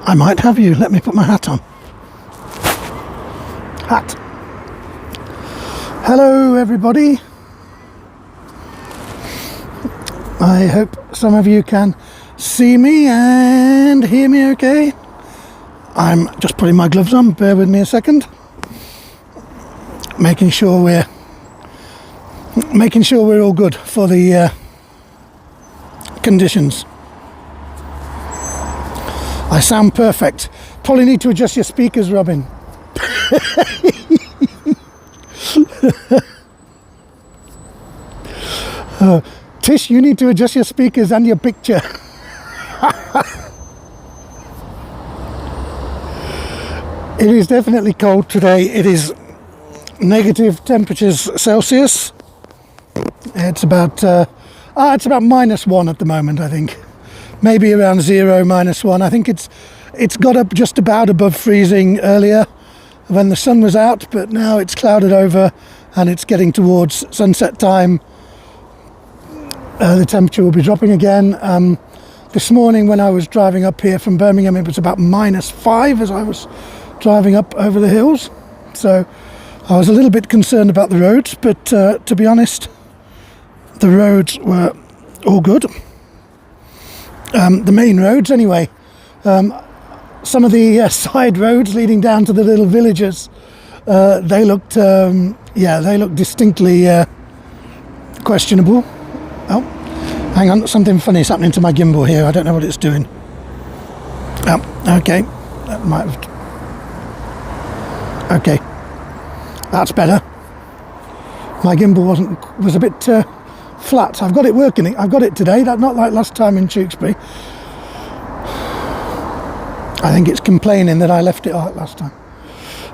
I might have you. Let me put my hat on. Hat. Hello, everybody. I hope some of you can see me and hear me okay. I'm just putting my gloves on. Bear with me a second. Making sure we're all good for the conditions. I sound perfect. Probably need to adjust your speakers, Robin. Tish, you need to adjust your speakers and your picture. It is definitely cold today. It is negative temperatures Celsius. It's about -1 at the moment, I think. Maybe around 0, -1. I think it's got up just about above freezing earlier when the sun was out, but now it's clouded over and it's getting towards sunset time. The temperature will be dropping again. This morning when I was driving up here from Birmingham, it was about -5 as I was driving up over the hills. So I was a little bit concerned about the roads, but to be honest, the roads were all good. The main roads anyway. Some of the side roads leading down to the little villages, they looked distinctly questionable. Oh, hang on, something funny is happening to my gimbal here. I don't know what it's doing. Oh, okay, that might have. Okay, that's better. My gimbal was a bit flat. I've got it working. I've got it today. That's not like last time in Tewkesbury. I think it's complaining that I left it out last time.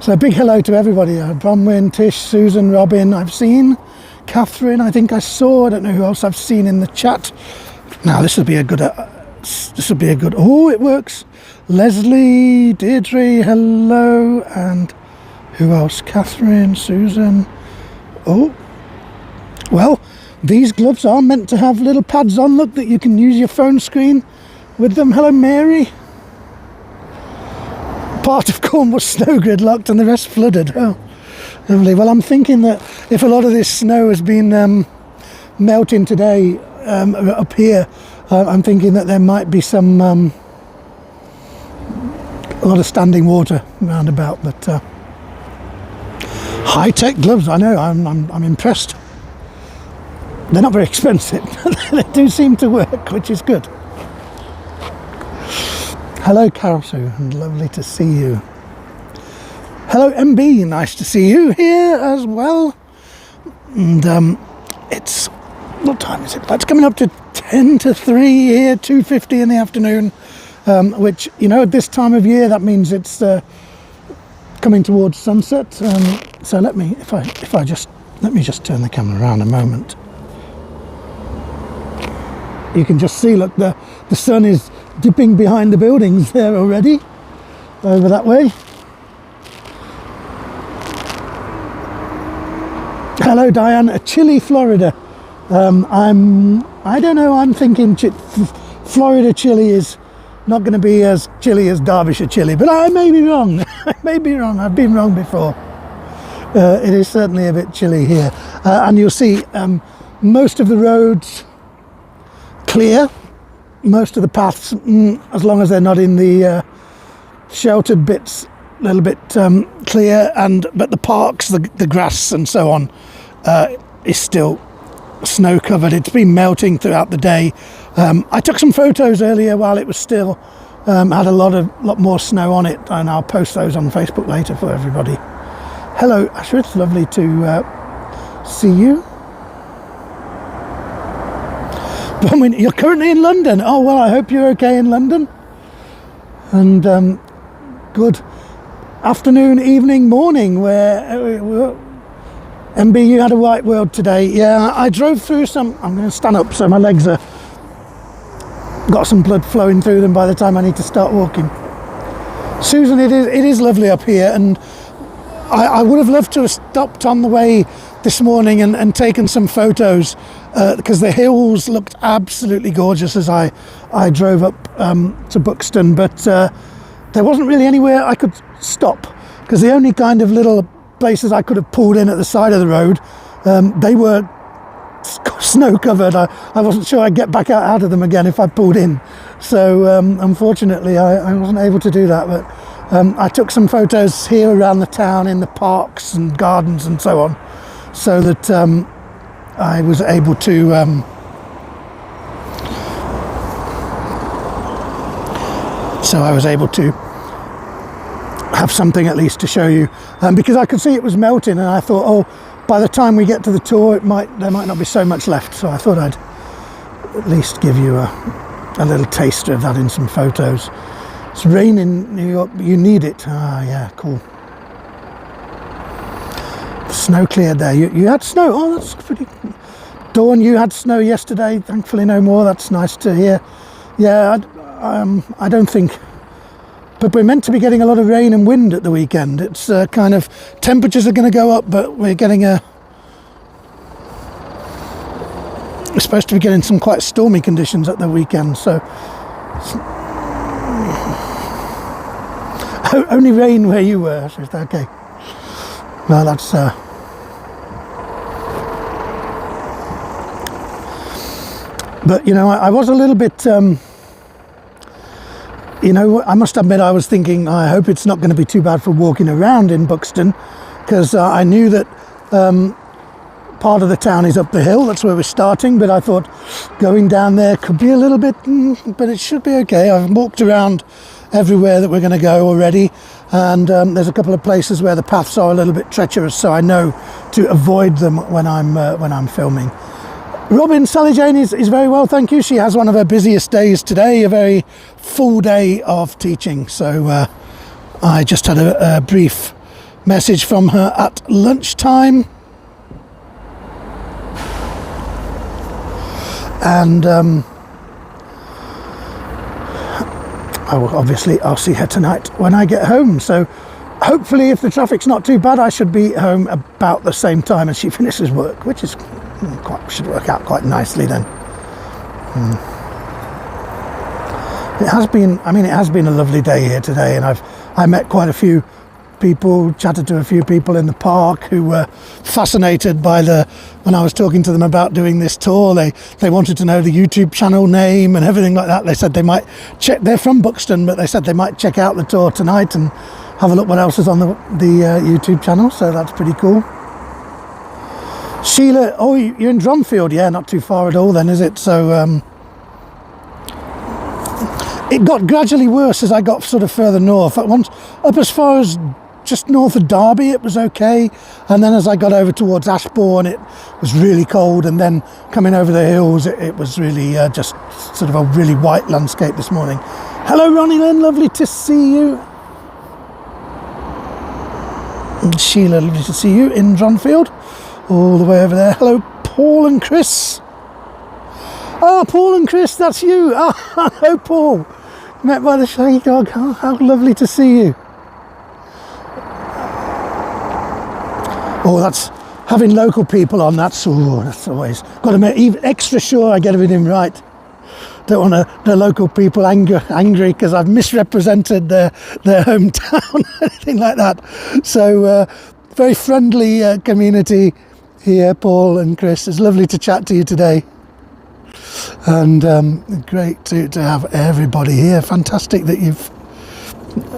So a big hello to everybody. Bronwyn, Tish, Susan, Robin. I've seen Catherine. I think I saw. I don't know who else I've seen in the chat. Now this would be a good. Oh, it works. Leslie, Deirdre, hello, and who else? Catherine, Susan. Oh, well. These gloves are meant to have little pads on, look, that you can use your phone screen with them. Hello, Mary. Part of Cornwall snow gridlocked and the rest flooded. Oh, lovely. Well, I'm thinking that if a lot of this snow has been melting today up here, I'm thinking that there might be some a lot of standing water round about. But high-tech gloves, I know. I'm impressed. They're not very expensive. They do seem to work, which is good. Hello, Carol Sue, and lovely to see you. Hello, MB, nice to see you here as well. And it's, what time is it? It's coming up to 10 to 3 here, 2:50 in the afternoon, which, you know, at this time of year, that means it's coming towards sunset. So let me just turn the camera around a moment. You can just see, look, the sun is dipping behind the buildings there already, over that way. Hello, Diane. Chilly, Florida. I don't know, I'm thinking Florida chili is not going to be as chilly as Derbyshire chili, but I may be wrong. I may be wrong. I've been wrong before. It is certainly a bit chilly here. And you'll see most of the roads clear, most of the paths, as long as they're not in the sheltered bits, a little bit clear, but the parks, the grass and so on is still snow covered. It's been melting throughout the day. I took some photos earlier while it was still had a lot more snow on it, and I'll post those on Facebook later for everybody. Hello, Asher, it's lovely to see you. You're currently in London. Oh, well, I hope you're okay in London. And good afternoon, evening, morning, where MB, you had a white world today. Yeah, I drove through some. I'm going to stand up so my legs are got some blood flowing through them by the time I need to start walking. Susan, it is lovely up here, and I would have loved to have stopped on the way this morning and taken some photos because the hills looked absolutely gorgeous as I drove up to Buxton, but there wasn't really anywhere I could stop, because the only kind of little places I could have pulled in at the side of the road, they were snow covered. I wasn't sure I'd get back out of them again if I pulled in. So unfortunately I wasn't able to do that, but I took some photos here around the town in the parks and gardens and so on, so that I was able to have something at least to show you, because I could see it was melting, and I thought, oh, by the time we get to the tour there might not be so much left, so I thought I'd at least give you a little taster of that in some photos. It's rain in New York, but you need it. Yeah, cool. The snow cleared there. You had snow. Oh, that's pretty. Dawn, you had snow yesterday. Thankfully no more. That's nice to hear. Yeah, I don't think, but we're meant to be getting a lot of rain and wind at the weekend. It's kind of, temperatures are going to go up, but we're supposed to be getting some quite stormy conditions at the weekend, so only rain where you were. So okay, well, that's but you know, I was a little bit you know, I must admit, I was thinking, I hope it's not going to be too bad for walking around in Buxton, because I knew that part of the town is up the hill. That's where we're starting, but I thought going down there could be a little bit, but it should be okay. I've walked around everywhere that we're going to go already, and there's a couple of places where the paths are a little bit treacherous, so I know to avoid them when I'm filming. Robin, Sally Jane is very well, thank you. She has one of her busiest days today, a very full day of teaching. So I just had a brief message from her at lunchtime. And I'll see her tonight when I get home. So hopefully, if the traffic's not too bad, I should be home about the same time as she finishes work, which is should work out quite nicely then. It has been a lovely day here today, and I met quite a few people, chatted to a few people in the park who were fascinated by when I was talking to them about doing this tour. They wanted to know the YouTube channel name and everything like that. They said they might check, they're from Buxton, but they said they might check out the tour tonight and have a look what else is on the YouTube channel, so that's pretty cool. Sheila, oh, you're in Dronfield? Yeah, not too far at all then, is it? So it got gradually worse as I got sort of further north. At once, up as far as just north of Derby, it was okay, and then as I got over towards Ashbourne, it was really cold, and then coming over the hills, it was really just sort of a really white landscape this morning. Hello, Ronnie Lynn, lovely to see you. And Sheila, lovely to see you in Dronfield. All the way over there. Hello, Paul and Chris. Ah, Paul and Chris, that's you. Ah, hello, Paul. Met by the shaggy dog. Oh, how lovely to see you. Oh, that's having local people on. That's always got to make even extra sure I get everything right. Don't want the local people angry because I've misrepresented their hometown, anything like that. So very friendly community here, Paul and Chris. It's lovely to chat to you today, and great to have everybody here. Fantastic that you've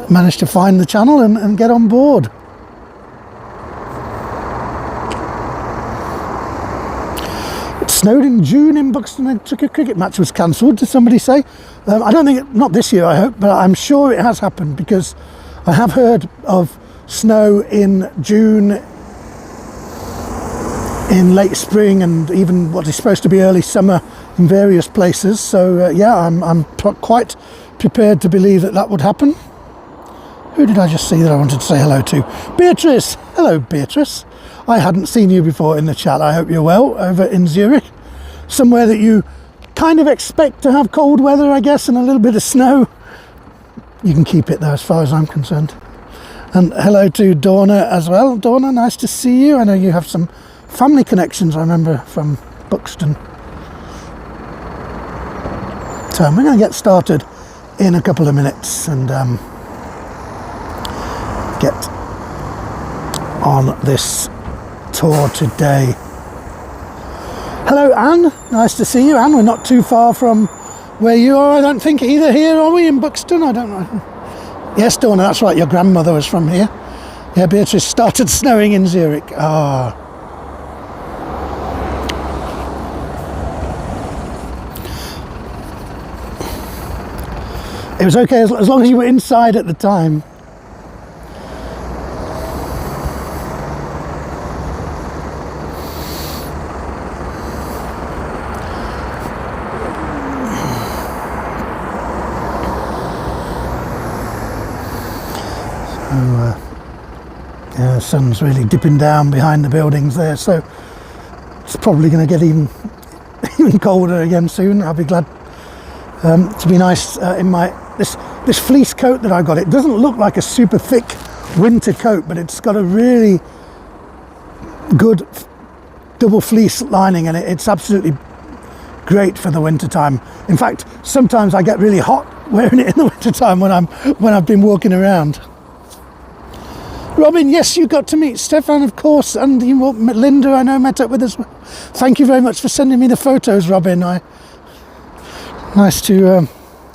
managed to find the channel and get on board. It snowed in June in Buxton. A cricket match was cancelled, did somebody say? I don't think, not this year I hope, but I'm sure it has happened, because I have heard of snow in June, in late spring, and even what is supposed to be early summer in various places. So yeah, I'm quite prepared to believe that would happen. Who did I just see that I wanted to say hello to? Beatrice. Hello, Beatrice. I hadn't seen you before in the chat. I hope you're well over in Zurich, somewhere that you kind of expect to have cold weather, I guess, and a little bit of snow. You can keep it though, as far as I'm concerned. And hello to Donna as well. Donna, nice to see you. I know you have some family connections, I remember, from Buxton. So we're going to get started in a couple of minutes, and get on this tour today. Hello, Anne. Nice to see you, Anne. We're not too far from where you are, I don't think, either. Here, are we, in Buxton? I don't know. Yes, Donna, that's right. Your grandmother was from here. Yeah, Beatrice, started snowing in Zurich. Ah. It was okay as long as you were inside at the time. Yeah, the sun's really dipping down behind the buildings there, so it's probably going to get even colder again soon. I'll be glad to be nice in my this fleece coat that I got. It doesn't look like a super thick winter coat, but it's got a really good double fleece lining, and it's absolutely great for the winter time. In fact, sometimes I get really hot wearing it in the winter time when I've been walking around. Robin, yes, you got to meet Stefan, of course, and Linda, I know, met up with us. Thank you very much for sending me the photos, Robin. Nice to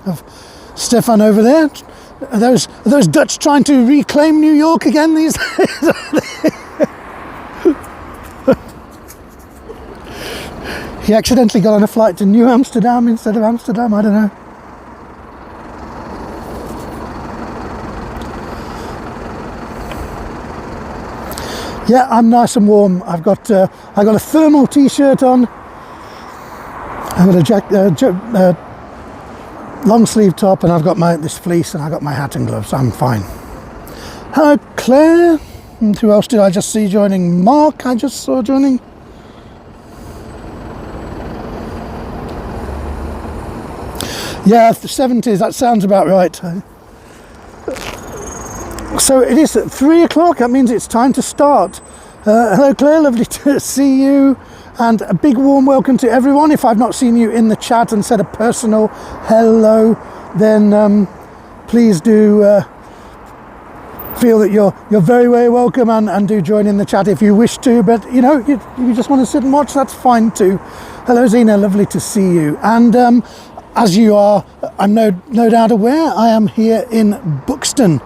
have Stefan over there. Are those Dutch trying to reclaim New York again these days? He accidentally got on a flight to New Amsterdam instead of Amsterdam, I don't know. Yeah, I'm nice and warm. I got a thermal t-shirt on. I've got a long sleeve top, and I've got this fleece, and I got my hat and gloves. I'm fine. Hello, Claire. And who else did I just see joining? Mark, I just saw joining. Yeah, the 70s. That sounds about right. So it is at 3 o'clock. That means it's time to start. Hello, Claire. Lovely to see you. And a big warm welcome to everyone. If I've not seen you in the chat and said a personal hello, then please do feel that you're very, very welcome, and do join in the chat if you wish to. But, you know, you just want to sit and watch, that's fine too. Hello, Zena. Lovely to see you. And as you are, I'm no doubt aware, I am here in Buxton.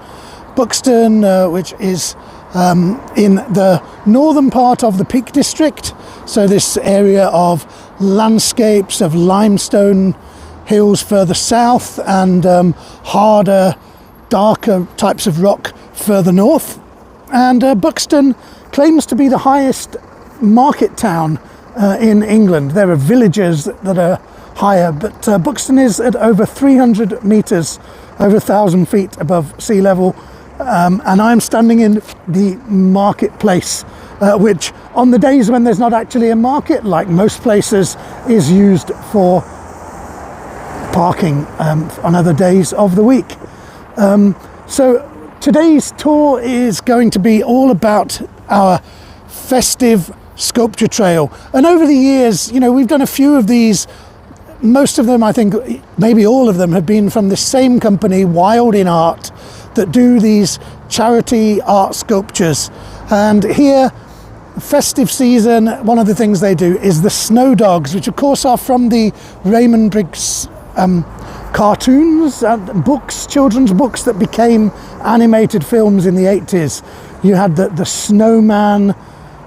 Buxton, which is in the northern part of the Peak District. So this area of landscapes of limestone hills further south, and harder, darker types of rock further north. And Buxton claims to be the highest market town in England. There are villages that are higher, but Buxton is at over 300 metres, over 1,000 feet above sea level. And I'm standing in the marketplace, which on the days when there's not actually a market, like most places, is used for parking on other days of the week. So today's tour is going to be all about our festive sculpture trail. And over the years, you know, we've done a few of these. Most of them, I think, maybe all of them, have been from the same company, Wild in Art, that do these charity art sculptures. And here, festive season, one of the things they do is the Snowdogs, which of course are from the Raymond Briggs cartoons and books, children's books that became animated films in the 80s. You had the Snowman,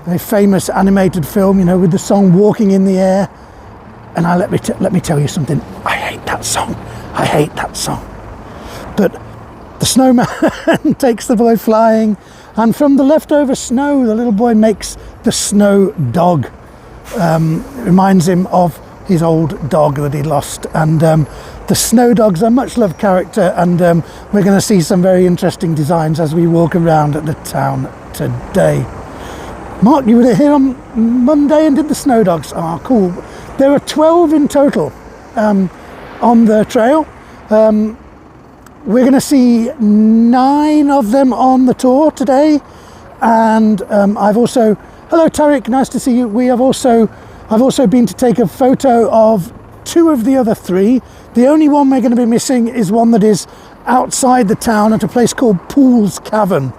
a famous animated film, you know, with the song Walking in the Air. And let me tell you something, I hate that song. I hate that song. But the snowman takes the boy flying, and from the leftover snow, the little boy makes the snow dog. Reminds him of his old dog that he lost. And the Snowdogs are much loved character, and we're going to see some very interesting designs as we walk around at the town today. Mark, you were here on Monday and did the Snowdogs. Ah, cool. There are 12 in total on the trail. We're going to see 9 of them on the tour today, and I've also, hello Tariq, nice to see you. I've also been to take a photo of 2 of the other 3. The only one we're going to be missing is one that is outside the town at a place called Pool's Cavern,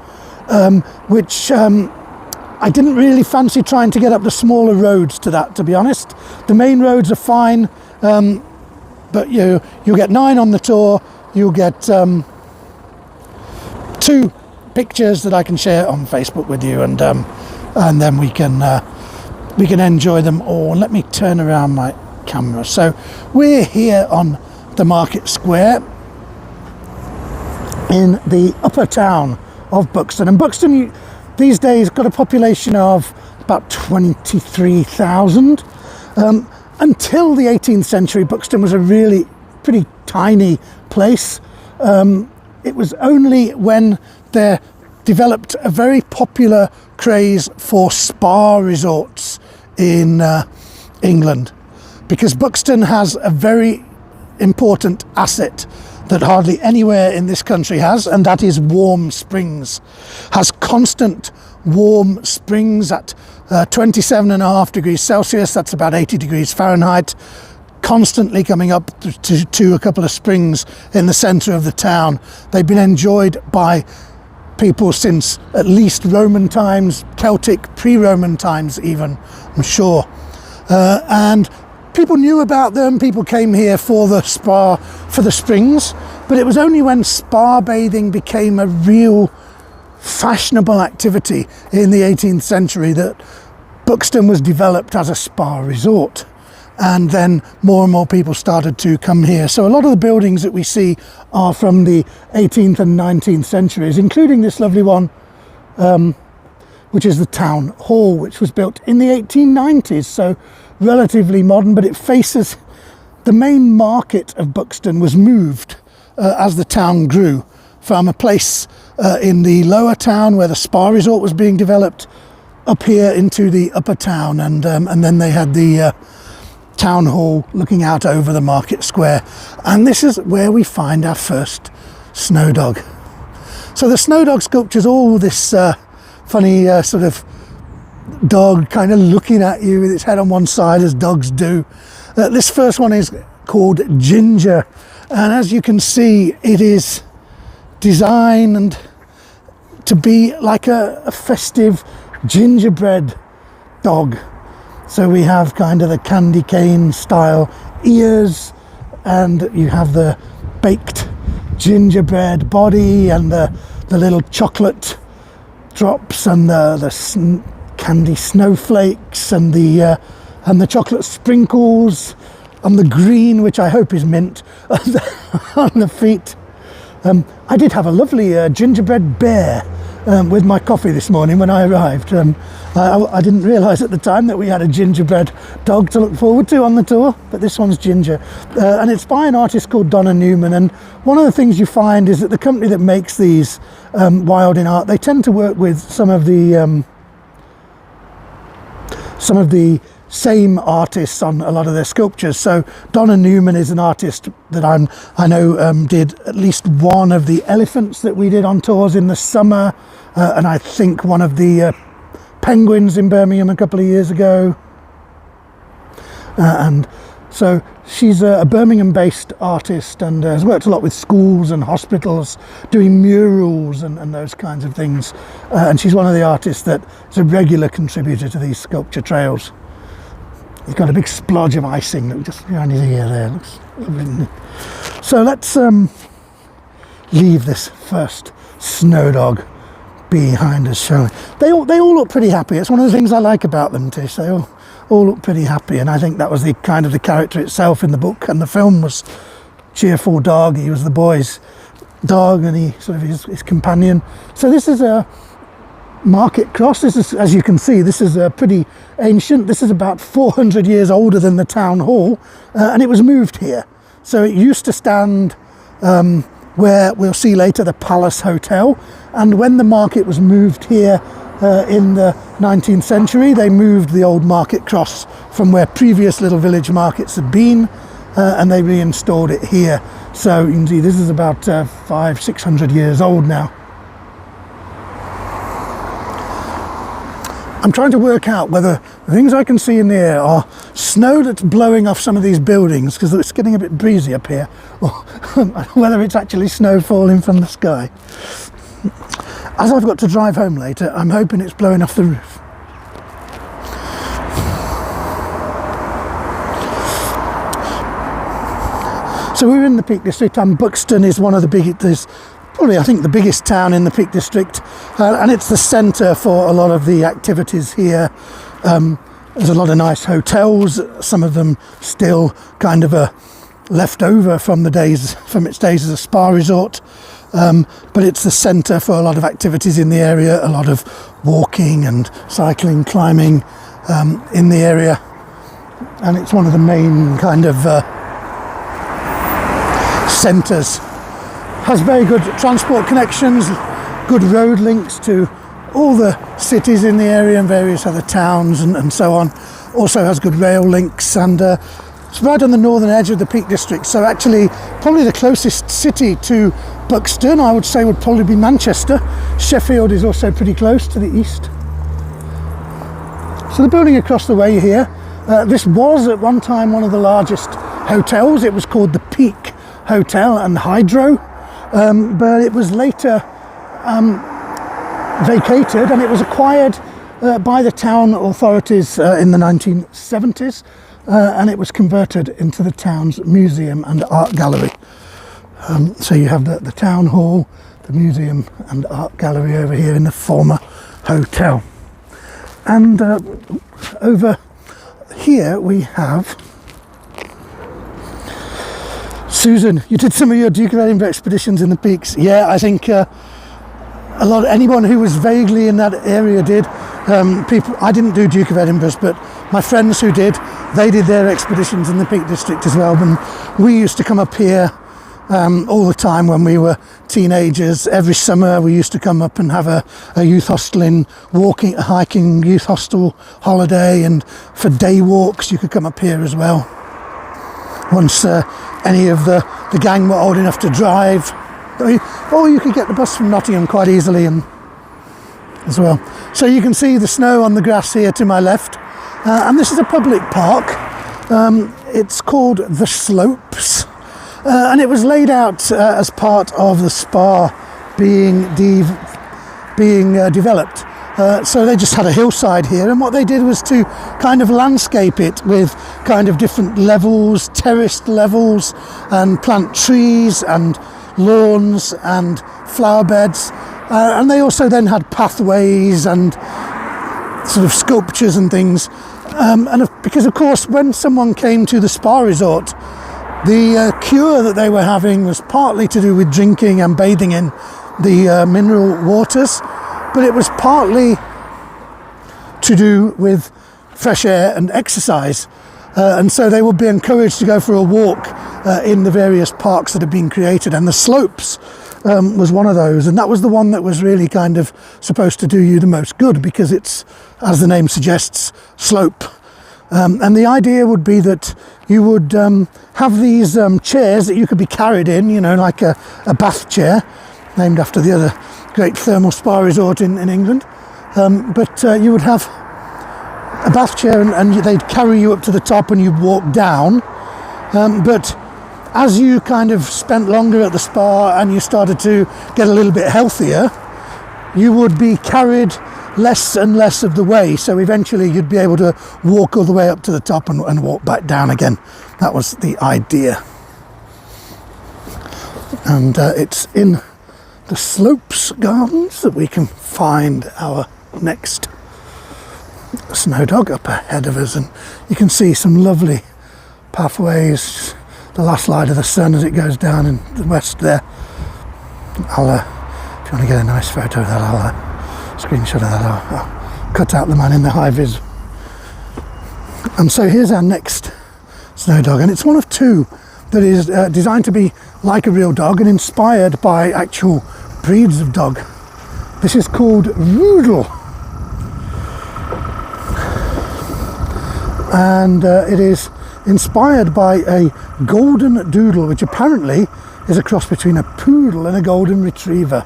which I didn't really fancy trying to get up the smaller roads to that, to be honest. The main roads are fine, but you'll get 9 on the tour. You'll get 2 pictures that I can share on Facebook with you, and then we can enjoy them all. Let me turn around my camera. So we're here on the market square in the upper town of Buxton, and Buxton these days got a population of about 23,000. Until the 18th century, Buxton was a really pretty tiny place. It was only when there developed a very popular craze for spa resorts in England, because Buxton has a very important asset that hardly anywhere in this country has, and that is warm springs. Has constant warm springs at 27.5 degrees Celsius, that's about 80 degrees Fahrenheit, constantly coming up to a couple of springs in the centre of the town. They've been enjoyed by people since at least Roman times, Celtic, pre-Roman times even, I'm sure. And people knew about them, people came here for the spa, for the springs, but it was only when spa bathing became a real fashionable activity in the 18th century that Buxton was developed as a spa resort. And then more and more people started to come here. So a lot of the buildings that we see are from the 18th and 19th centuries, including this lovely one, which is the town hall, which was built in the 1890s. So relatively modern, but it faces the main market of Buxton was moved as the town grew from a place in the lower town where the spa resort was being developed up here into the upper town, and then they had the town hall looking out over the market square, and this is where we find our first snow dog. So the snow dog sculpture's all this funny sort of dog kind of looking at you with its head on one side, as dogs do. This first one is called Ginger, and as you can see, it is designed to be like a festive gingerbread dog. So we have kind of the candy cane style ears, and you have the baked gingerbread body, and the little chocolate drops, and the candy snowflakes, and the chocolate sprinkles on the green, which I hope is mint, on the feet. I did have a lovely gingerbread bear with my coffee this morning when I arrived. I didn't realise at the time that we had a gingerbread dog to look forward to on the tour, but this one's Ginger. And it's by an artist called Donna Newman, and one of the things you find is that the company that makes these Wild in Art, they tend to work with some of the same artists on a lot of their sculptures. So Donna Newman is an artist that I know did at least one of the elephants that we did on tours in the summer, and I think one of the penguins in Birmingham a couple of years ago. And so she's a Birmingham-based artist, and has worked a lot with schools and hospitals doing murals and those kinds of things. And she's one of the artists that is a regular contributor to these sculpture trails. He's got a big splodge of icing that just behind his ear there. Looks lovely. So let's leave this first snow dog behind us, shall we? They all look pretty happy. It's one of the things I like about them, Tish. They all look pretty happy, and I think that was the kind of the character itself in the book, and the film was cheerful dog. He was the boy's dog, and he sort of his companion. So this is a market cross. This is, as you can see, this is pretty ancient. This is about 400 years older than the town hall, and it was moved here. So it used to stand where we'll see later the Palace Hotel, and when the market was moved here in the 19th century, they moved the old market cross from where previous little village markets had been, and they reinstalled it here. So you can see this is about 500-600 years old now. I'm trying to work out whether the things I can see in the air are snow that's blowing off some of these buildings, because it's getting a bit breezy up here, or whether it's actually snow falling from the sky. as I've got to drive home later, I'm hoping it's blowing off the roof. So we're in the Peak District, and Buxton is one of the biggest, probably I think the biggest town in the Peak District, and it's the centre for a lot of the activities here. There's a lot of nice hotels, some of them still kind of left over from its days as a spa resort, but it's the centre for a lot of activities in the area, a lot of walking and cycling, climbing in the area, and it's one of the main kind of centres. Has very good transport connections, good road links to all the cities in the area and various other towns and so on. Also has good rail links, and it's right on the northern edge of the Peak District. So actually probably the closest city to Buxton, I would say, would probably be Manchester. Sheffield is also pretty close to the east. So the building across the way here, this was at one time one of the largest hotels. It was called the Peak Hotel and Hydro, but it was later vacated, and it was acquired by the town authorities in the 1970s, and it was converted into the town's museum and art gallery. So you have the town hall, the museum and art gallery over here in the former hotel. And over here we have Susan. You did some of your Duke of Edinburgh expeditions in the peaks. Yeah, I think anyone who was vaguely in that area did. I didn't do Duke of Edinburgh's, but my friends who did, they did their expeditions in the Peak District as well. And we used to come up here all the time when we were teenagers. Every summer we used to come up and have a youth hostel hiking youth hostel holiday, and for day walks you could come up here as well. Once any of the gang were old enough to drive, or you could get the bus from Nottingham quite easily as well. So you can see the snow on the grass here to my left, and this is a public park. It's called The Slopes, and it was laid out as part of the spa being developed. So they just had a hillside here, and what they did was to kind of landscape it with kind of different levels, terraced levels, and plant trees and lawns and flower beds, and they also then had pathways and sort of sculptures and things, because of course when someone came to the spa resort, the cure that they were having was partly to do with drinking and bathing in the mineral waters, but it was partly to do with fresh air and exercise, and so they would be encouraged to go for a walk in the various parks that have been created, and the Slopes was one of those, and that was the one that was really kind of supposed to do you the most good, because it's, as the name suggests, slope. And the idea would be that you would have these chairs that you could be carried in, you know, like a bath chair, named after the other great thermal spa resort in England. But you would have a bath chair, and they'd carry you up to the top and you'd walk down. But as you kind of spent longer at the spa and you started to get a little bit healthier, you would be carried less and less of the way, so eventually you'd be able to walk all the way up to the top and walk back down again. That was the idea. And it's in the Slopes Gardens that we can find our next snow dog up ahead of us, and you can see some lovely pathways, the last light of the sun as it goes down in the west there. If you want to get a nice photo of that, I'll screenshot of that. I'll cut out the man in the high vis. And so here's our next snow dog, and it's one of two that is designed to be like a real dog and inspired by actual breeds of dog. This is called Roodle, and it is inspired by a golden doodle, which apparently is a cross between a poodle and a golden retriever.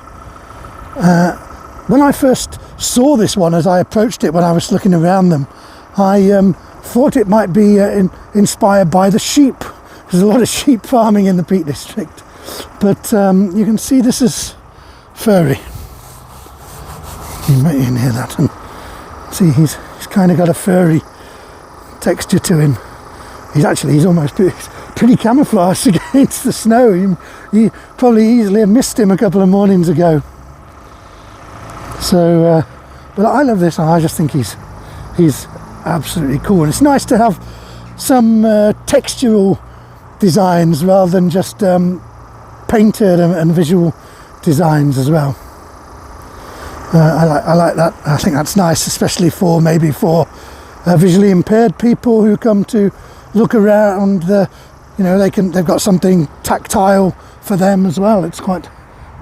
When I first saw this one, as I approached it when I was looking around them, I thought it might be inspired by the sheep. There's a lot of sheep farming in the Peak District, but you can see this is furry. You can hear that, and see he's kind of got a furry texture to him. He's almost pretty camouflaged against the snow. You probably easily have missed him a couple of mornings ago. So, but I love this, and I just think he's absolutely cool. And it's nice to have some textural designs rather than just painted and visual designs as well. I like that. I think that's nice, especially for visually impaired people who come to look around. They've got something tactile for them as well. It's quite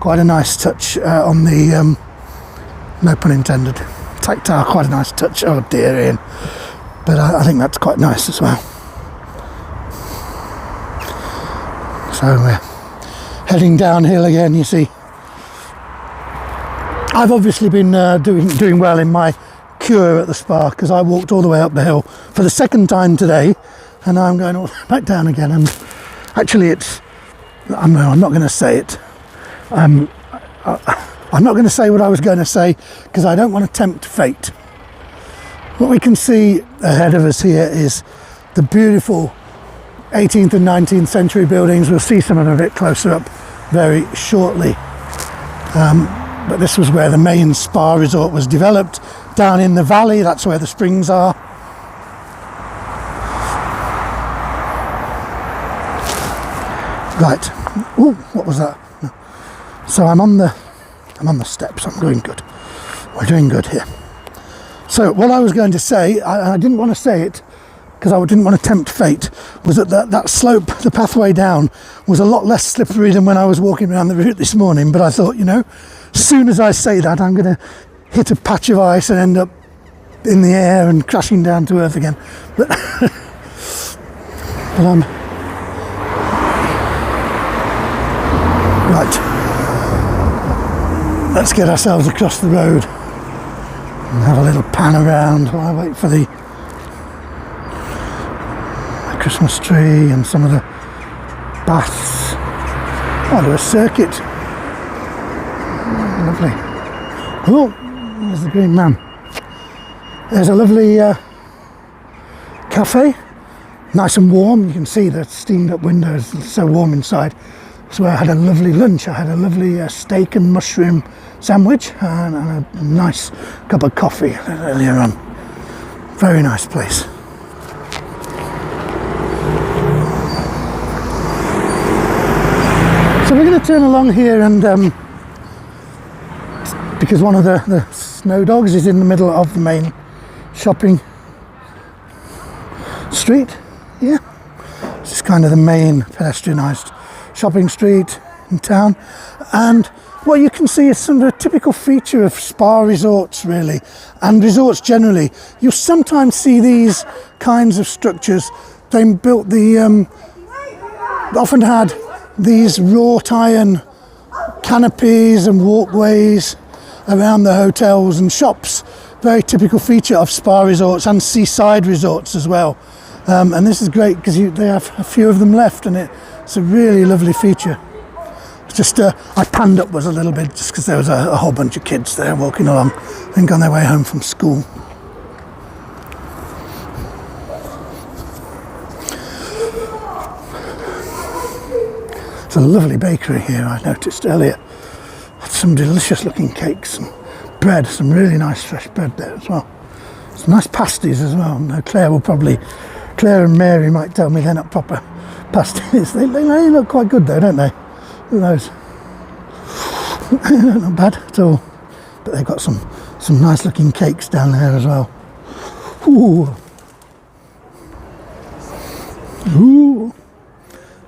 a nice touch on the no pun intended, tactile. Quite a nice touch. Oh dear, Ian. But I think that's quite nice as well. So we're heading downhill again. You see, I've obviously been doing well in my cure at the spa, because I walked all the way up the hill for the second time today, and now I'm going all back down again. And actually, I'm not going to say it. I'm not going to say what I was going to say, because I don't want to tempt fate. What we can see ahead of us here is the beautiful 18th and 19th century buildings. We'll see some of them a bit closer up very shortly. But this was where the main spa resort was developed, down in the valley. That's where the springs are. Right. Oh, what was that? No. So I'm on the steps. I'm doing good. We're doing good here. So what I was going to say, I didn't want to say it because I didn't want to tempt fate, was that slope, the pathway down, was a lot less slippery than when I was walking around the route this morning. But I thought, as soon as I say that, I'm going to hit a patch of ice and end up in the air and crashing down to earth again. But right, let's get ourselves across the road and have a little pan around while I wait for the Christmas tree and some of the baths. Oh, do a circuit. Lovely. Oh, there's the green man. There's a lovely cafe, nice and warm. You can see the steamed up windows, it's so warm inside. So I had a lovely lunch. I had a lovely steak and mushroom sandwich and a nice cup of coffee earlier on. Very nice place. So we're going to turn along here, and because one of the Snowdogs is in the middle of the main shopping street. Yeah, this is kind of the main pedestrianised shopping street in town, and what you can see is some of the typical feature of spa resorts, really, and resorts generally. You sometimes see these kinds of structures. They built often had these wrought iron canopies and walkways around the hotels and shops. Very typical feature of spa resorts and seaside resorts as well. And this is great because they have a few of them left, and it's a really lovely feature. It's just I panned upwards a little bit just because there was a whole bunch of kids there walking along, I think on their way home from school. It's a lovely bakery here, I noticed earlier. Some delicious looking cakes and bread, some really nice fresh bread there as well. Some nice pasties as well. Now Claire and Mary might tell me they're not proper pasties. They look quite good though, don't they? Who knows? Not bad at all. But they've got some nice looking cakes down there as well. Ooh. Ooh.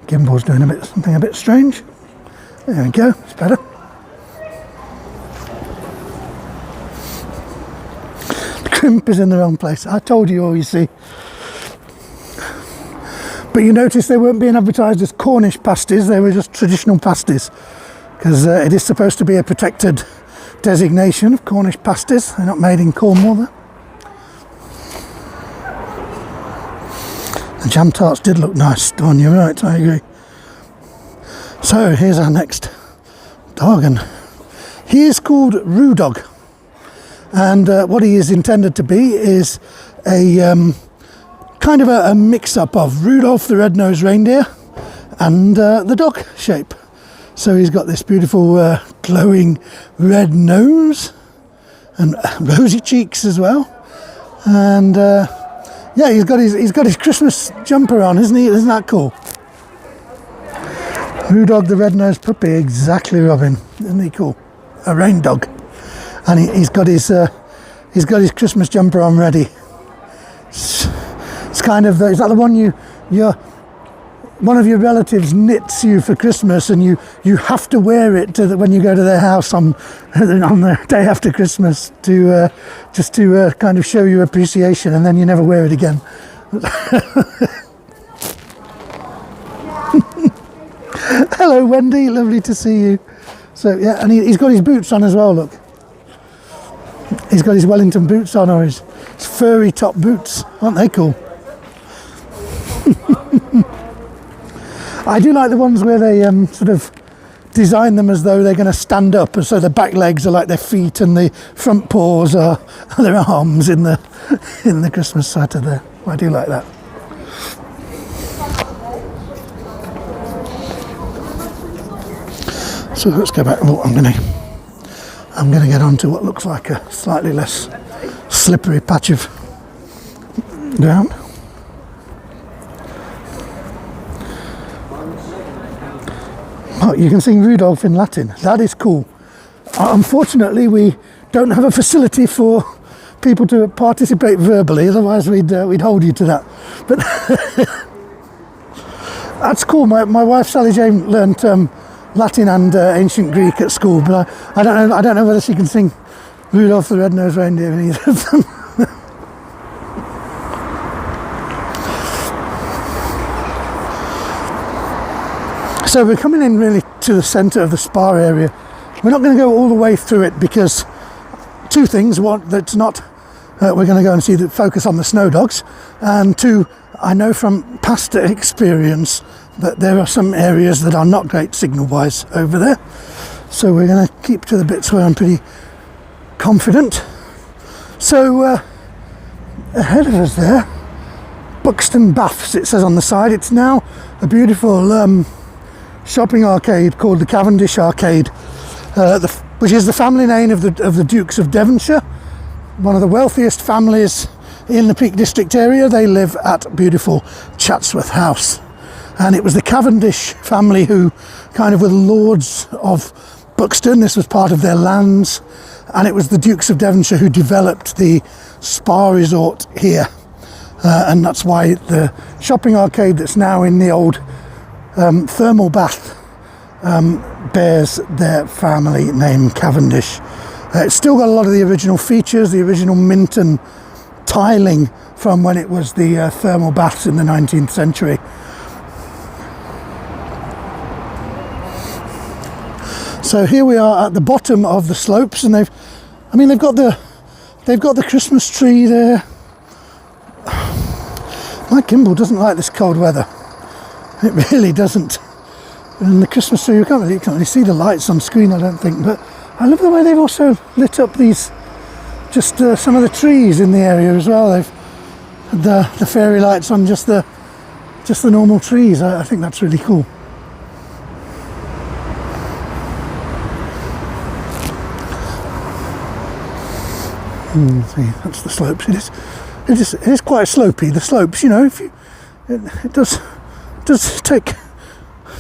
Gimbal's doing something a bit strange. There we go, it's better. The crimp is in the wrong place. I told you all, you see. But you notice they weren't being advertised as Cornish pasties, they were just traditional pasties. Because it is supposed to be a protected designation of Cornish pasties. They're not made in Cornwall though. The jam tarts did look nice, Dawn, you're right, I agree. So here's our next dog, and he is called Rudog. And what he is intended to be is a kind of a mix-up of Rudolph the Red-Nosed Reindeer and the dog shape. So he's got this beautiful glowing red nose and rosy cheeks as well. And yeah, he's got his Christmas jumper on, isn't he? Isn't that cool? Rudolph the Red-Nosed Puppy, exactly, Robin. Isn't he cool? A rain dog. And he's got his Christmas jumper on ready. It's kind of is that the one one of your relatives knits you for Christmas, and you have to wear it when you go to their house on the day after Christmas to just to kind of show you appreciation, and then you never wear it again. Hello, Wendy. Lovely to see you. So yeah, and he's got his boots on as well. Look. He's got his Wellington boots on, or his furry top boots. Aren't they cool? I do like the ones where they sort of design them as though they're going to stand up, and so the back legs are like their feet and the front paws are their arms in the Christmas sweater there. I do like that. So let's go back. Oh, I'm going to get onto what looks like a slightly less slippery patch of ground. Oh, you can sing Rudolph in Latin. That is cool. Unfortunately, we don't have a facility for people to participate verbally. Otherwise, we'd hold you to that. But that's cool. My wife Sally Jane learnt Latin and ancient Greek at school, but I don't know whether she can sing Rudolph the Red-Nosed Reindeer in either of them. So we're coming in really to the centre of the spa area. We're not going to go all the way through it because two things. One, that's not we're going to go and focus on the Snowdogs, and two, I know from past experience that there are some areas that are not great signal-wise over there. So we're going to keep to the bits where I'm pretty confident. So ahead of us there, Buxton Baths, it says on the side. It's now a beautiful shopping arcade called the Cavendish Arcade, which is the family name of the Dukes of Devonshire, one of the wealthiest families in the Peak District area. They live at beautiful Chatsworth House. And it was the Cavendish family who kind of were lords of Buxton. This was part of their lands. And it was the Dukes of Devonshire who developed the spa resort here. And that's why the shopping arcade that's now in the old thermal bath bears their family name, Cavendish. It's still got a lot of the original features, the original Minton tiling from when it was the thermal baths in the 19th century. So here we are at the bottom of the slopes, and they've got the Christmas tree there. My gimbal doesn't like this cold weather. It really doesn't. And the Christmas tree, you can't really see the lights on screen, I don't think, but I love the way they've also lit up these, just some of the trees in the area as well. They've had the fairy lights on just the normal trees. I think that's really cool. See, that's the slopes. It is quite slopey. The slopes, you know, it does take.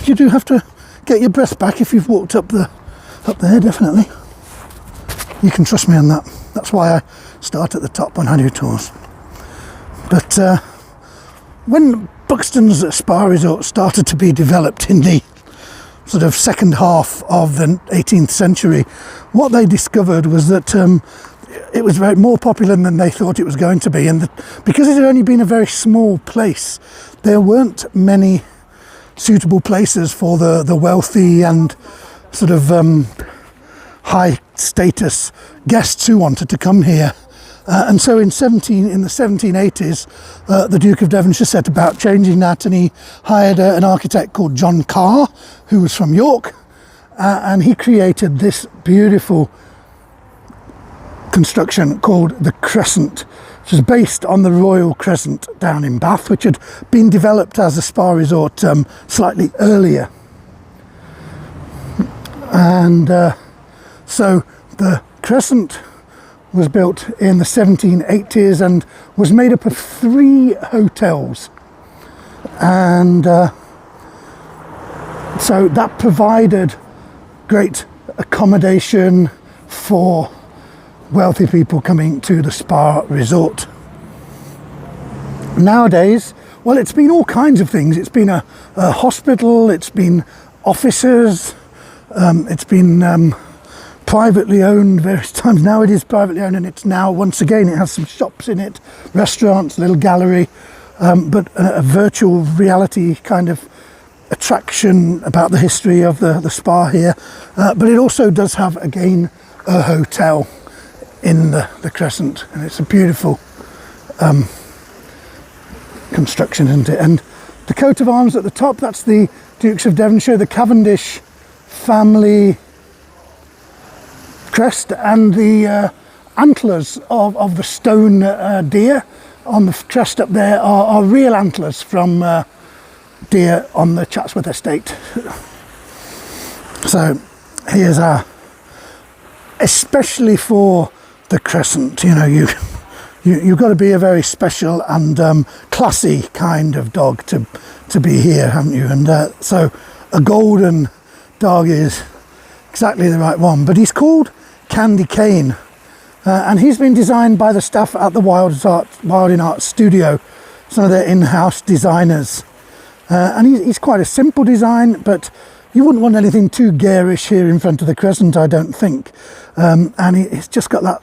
You do have to get your breath back if you've walked up there. Definitely, you can trust me on that. That's why I start at the top when I do tours. But when Buxton's spa resort started to be developed in the sort of second half of the 18th century, what they discovered was that it was more popular than they thought it was going to be, and because it had only been a very small place, there weren't many suitable places for the wealthy and sort of high status guests who wanted to come here. And so in the 1780s, the Duke of Devonshire set about changing that, and he hired an architect called John Carr, who was from York, and he created this beautiful construction called the Crescent, which is based on the Royal Crescent down in Bath, which had been developed as a spa resort slightly earlier. And so the Crescent was built in the 1780s and was made up of 3 hotels. And so that provided great accommodation for wealthy people coming to the spa resort. Nowadays, well, it's been all kinds of things. It's been a hospital, it's been offices, it's been privately owned various times. Now it is privately owned, and it's now, once again, it has some shops in it, restaurants, a little gallery, but a virtual reality kind of attraction about the history of the spa here. But it also does have, again, a hotel in the Crescent, and it's a beautiful construction, isn't it? And the coat of arms at the top, that's the Dukes of Devonshire, the Cavendish family crest, and the antlers of the stone deer on the crest up there are real antlers from deer on the Chatsworth estate. So here's our, especially for the Crescent, you know, you've got to be a very special and classy kind of dog to be here, haven't you? And so a golden dog is exactly the right one. But he's called Candy Cane, and he's been designed by the staff at the Wild in Art studio, some of their in-house designers. And he's quite a simple design, but you wouldn't want anything too garish here in front of the Crescent, I don't think. And he's just got that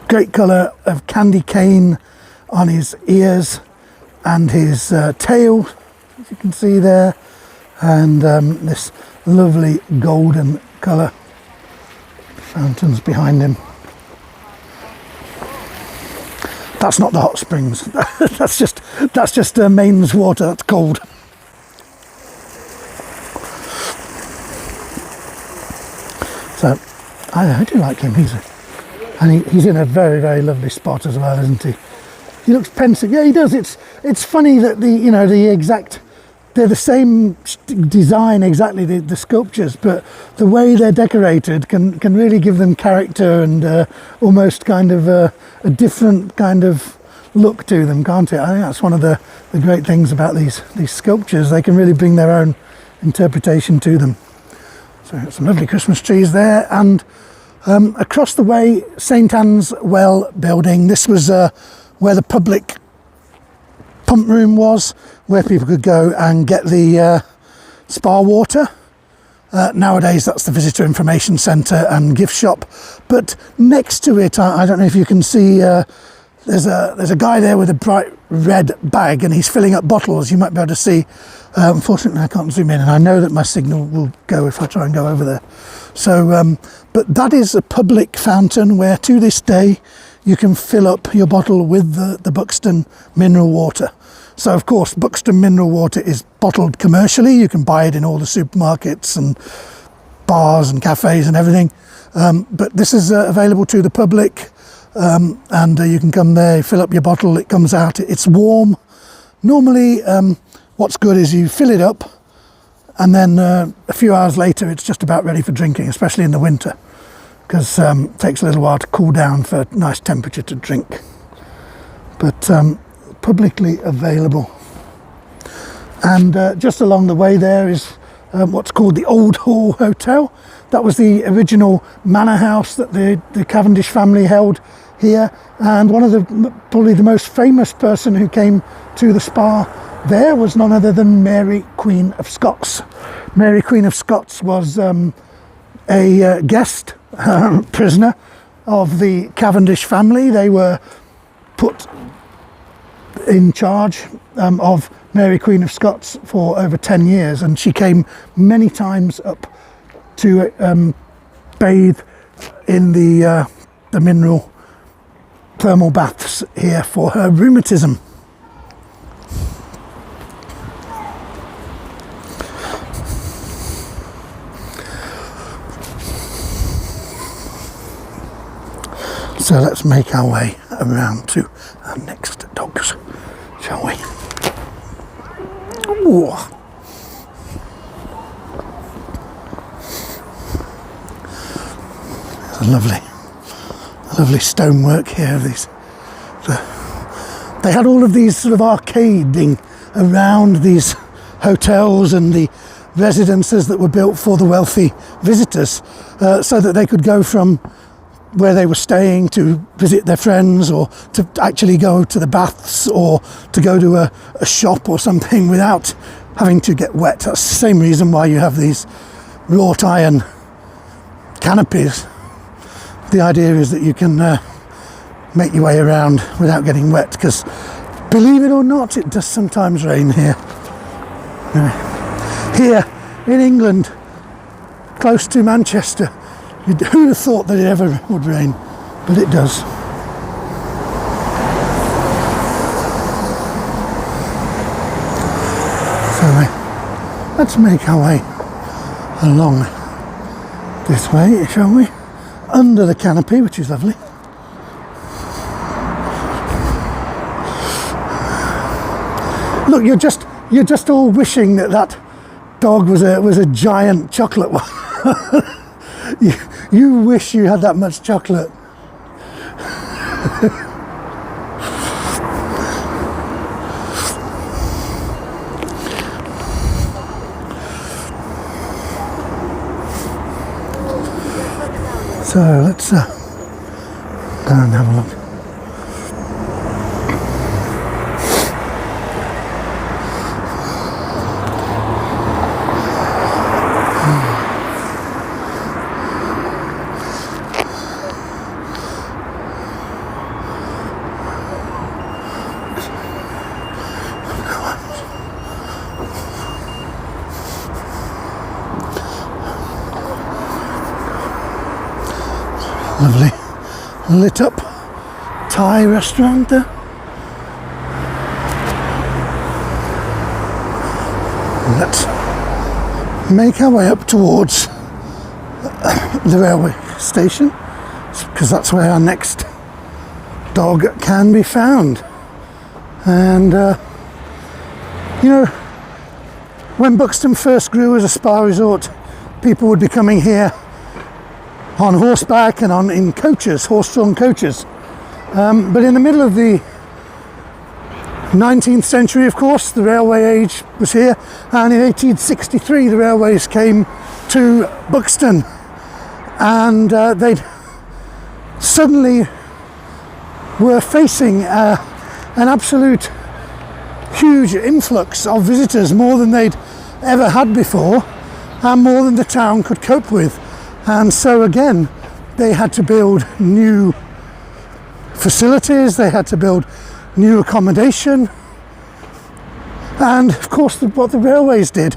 great colour of candy cane on his ears and his tail, as you can see there, and this lovely golden colour. Fountains behind him. That's not the hot springs. that's just mains water. That's cold. So I do like him. He's in a very, very lovely spot as well, isn't he? He looks pensive. Yeah, he does. It's funny that they're the same design exactly, the sculptures, but the way they're decorated can really give them character and almost kind of a different kind of look to them, can't it? I think that's one of the great things about these sculptures. They can really bring their own interpretation to them. So some lovely Christmas trees there, and across the way, St Anne's Well building. This was where the public pump room was, where people could go and get the spa water. Nowadays that's the visitor information centre and gift shop, but next to it, I don't know if you can see, there's a guy there with a bright red bag, and he's filling up bottles. You might be able to see. Unfortunately I can't zoom in, and I know that my signal will go if I try and go over there. So but that is a public fountain where to this day you can fill up your bottle with the Buxton mineral water. So of course Buxton mineral water is bottled commercially. You can buy it in all the supermarkets and bars and cafes and everything, but this is available to the public, and you can come there, fill up your bottle, it comes out, it's warm. Normally what's good is you fill it up, and then a few hours later it's just about ready for drinking, especially in the winter, because it takes a little while to cool down for nice temperature to drink. But publicly available. And just along the way there is what's called the Old Hall Hotel. That was the original manor house that the Cavendish family held here, and one of probably the most famous person who came to the spa there was none other than Mary Queen of Scots. Mary Queen of Scots was a guest prisoner of the Cavendish family. They were put in charge of Mary Queen of Scots for over 10 years, and she came many times up to bathe in the mineral thermal baths here for her rheumatism. So let's make our way around to our next dogs, shall we? Ooh. There's a lovely stonework here. They had all of these sort of arcading around these hotels and the residences that were built for the wealthy visitors, so that they could go from where they were staying to visit their friends, or to actually go to the baths, or to go to a shop or something without having to get wet. That's the same reason why you have these wrought iron canopies. The idea is that you can make your way around without getting wet, because believe it or not, it does sometimes rain here. Here in England, close to Manchester, who'd have thought that it ever would rain, but it does. So let's make our way along this way, shall we? Under the canopy, which is lovely. Look, you're just all wishing that dog was a giant chocolate one. you wish you had that much chocolate. So let's go and have a look. Lovely lit up Thai restaurant there. Let's make our way up towards the railway station, because that's where our next dog can be found. And you know, when Buxton first grew as a spa resort, people would be coming here on horseback and in coaches, horse-drawn coaches. But in the middle of the 19th century, of course, the railway age was here, and in 1863 the railways came to Buxton, and they suddenly were facing an absolute huge influx of visitors, more than they'd ever had before, and more than the town could cope with. And so again, they had to build new facilities, they had to build new accommodation. And of course, what the railways did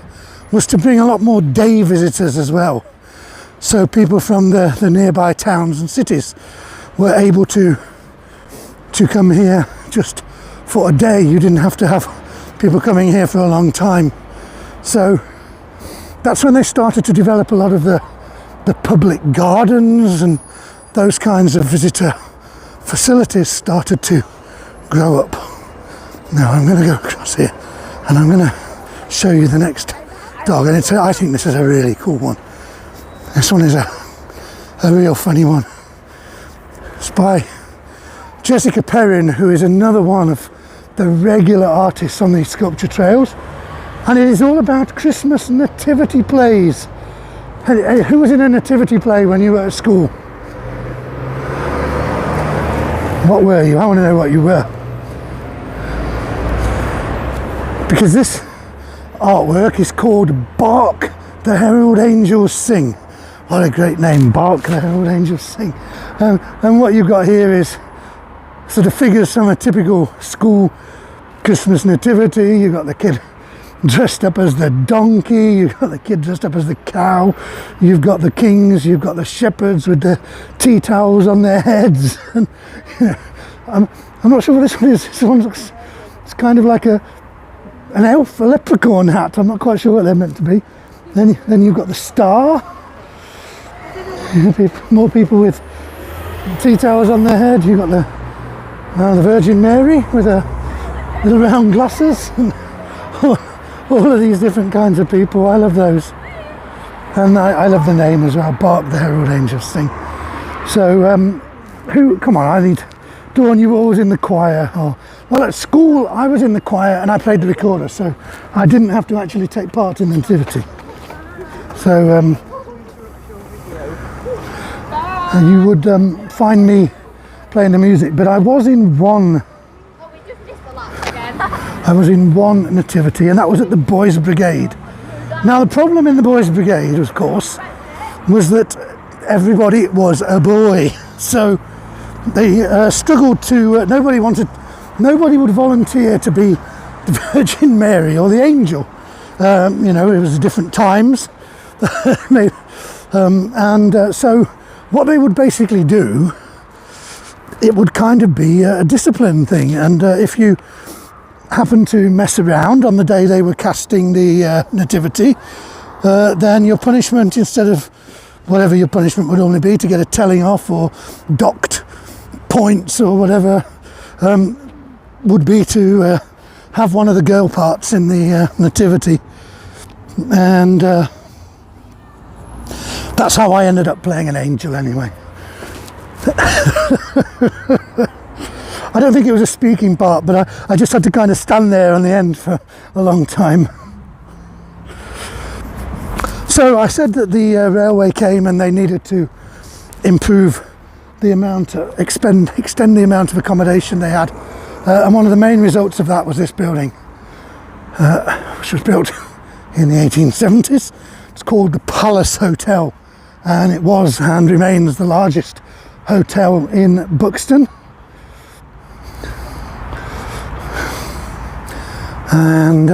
was to bring a lot more day visitors as well. So people from the nearby towns and cities were able to come here just for a day. You didn't have to have people coming here for a long time. So that's when they started to develop a lot of the public gardens, and those kinds of visitor facilities started to grow up. Now I'm going to go across here and I'm going to show you the next dog, and I think this is a really cool one. This one is a real funny one. It's by Jessica Perrin, who is another one of the regular artists on these sculpture trails, and it is all about Christmas nativity plays. Hey, who was in a nativity play when you were at school? What were you? I want to know what you were. Because this artwork is called Bark the Herald Angels Sing. What a great name, Bark the Herald Angels Sing. And what you've got here is sort of figures from a typical school Christmas nativity. You've got the kid dressed up as the donkey, you've got the kid dressed up as the cow, you've got the kings, you've got the shepherds with the tea towels on their heads. And, you know, I'm not sure what this one is. This one looks, it's kind of like an elf, a leprechaun hat. I'm not quite sure what they're meant to be. Then you've got the star. More people with tea towels on their head. You've got the Virgin Mary with her little round glasses. And all of these different kinds of people. I love those. And I love the name as well, Bark the Herald Angels thing. So, come on, Dawn, you were always in the choir. Well, at school, I was in the choir and I played the recorder, so I didn't have to actually take part in the nativity. So, you would find me playing the music, but I was in one. I was in one nativity, and that was at the Boys' Brigade. Now, the problem in the Boys' Brigade, of course, was that everybody was a boy. So they struggled to. Nobody would volunteer to be the Virgin Mary or the angel. It was different times, so what they would basically do, it would kind of be a discipline thing, and if you happen to mess around on the day they were casting the nativity, then your punishment, instead of whatever your punishment would only be, to get a telling off or docked points or whatever, would be to have one of the girl parts in the nativity. And that's how I ended up playing an angel anyway. I don't think it was a speaking part, but I just had to kind of stand there on the end for a long time. So I said that the railway came and they needed to improve the amount, extend the amount of accommodation they had. And one of the main results of that was this building, which was built in the 1870s. It's called the Palace Hotel, and it was and remains the largest hotel in Buxton. And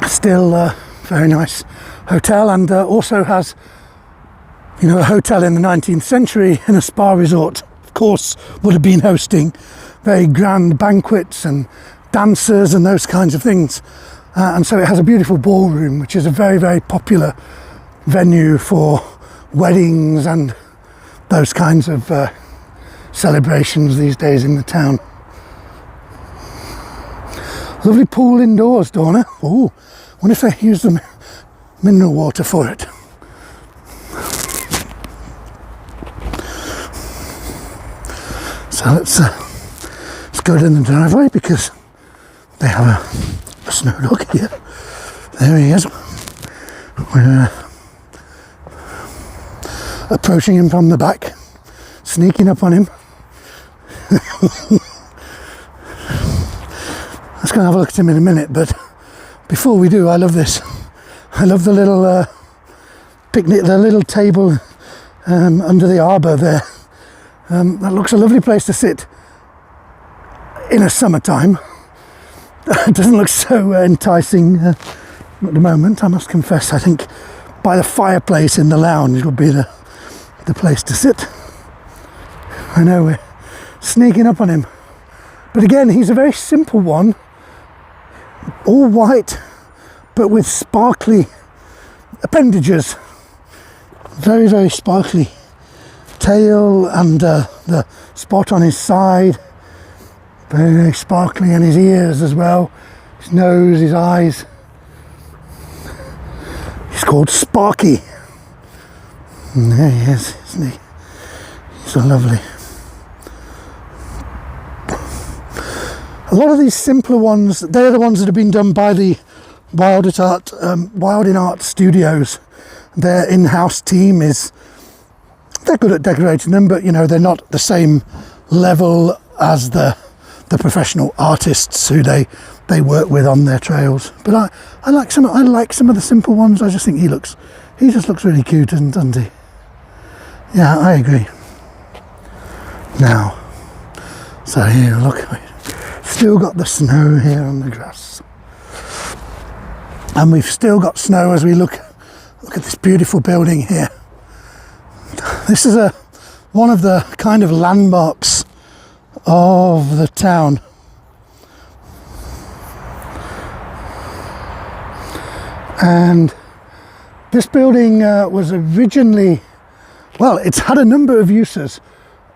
still a very nice hotel, and also has, a hotel in the 19th century in a spa resort, of course, would have been hosting very grand banquets and dancers and those kinds of things. And so it has a beautiful ballroom, which is a very, very popular venue for weddings and those kinds of celebrations these days in the town. Lovely pool indoors, Donna. Oh, wonder if they use the mineral water for it. So let's go down the driveway, because they have a snow dog here. There he is. We're approaching him from the back, sneaking up on him. Let's go and have a look at him in a minute, but before we do, I love this. I love the little picnic, the little table under the arbour there. That looks a lovely place to sit in a summertime. It doesn't look so enticing at the moment, I must confess. I think by the fireplace in the lounge would be the place to sit. I know we're sneaking up on him. But again, he's a very simple one. All white, but with sparkly appendages. Very, very sparkly tail, and the spot on his side. Very, very sparkly, and his ears as well. His nose, his eyes. He's called Sparky. And there he is, isn't he? He's so lovely. A lot of these simpler ones, they're the ones that have been done by the Wild in Art Studios. Their in-house team they're good at decorating them, but they're not the same level as the professional artists who they work with on their trails. But I like some of the simple ones. I just think he just looks really cute, doesn't he? Yeah, I agree. Now, so here, look. Still got the snow here on the grass, and we've still got snow as we look at this beautiful building here. This is one of the kind of landmarks of the town. And this building was originally Well, it's had a number of uses.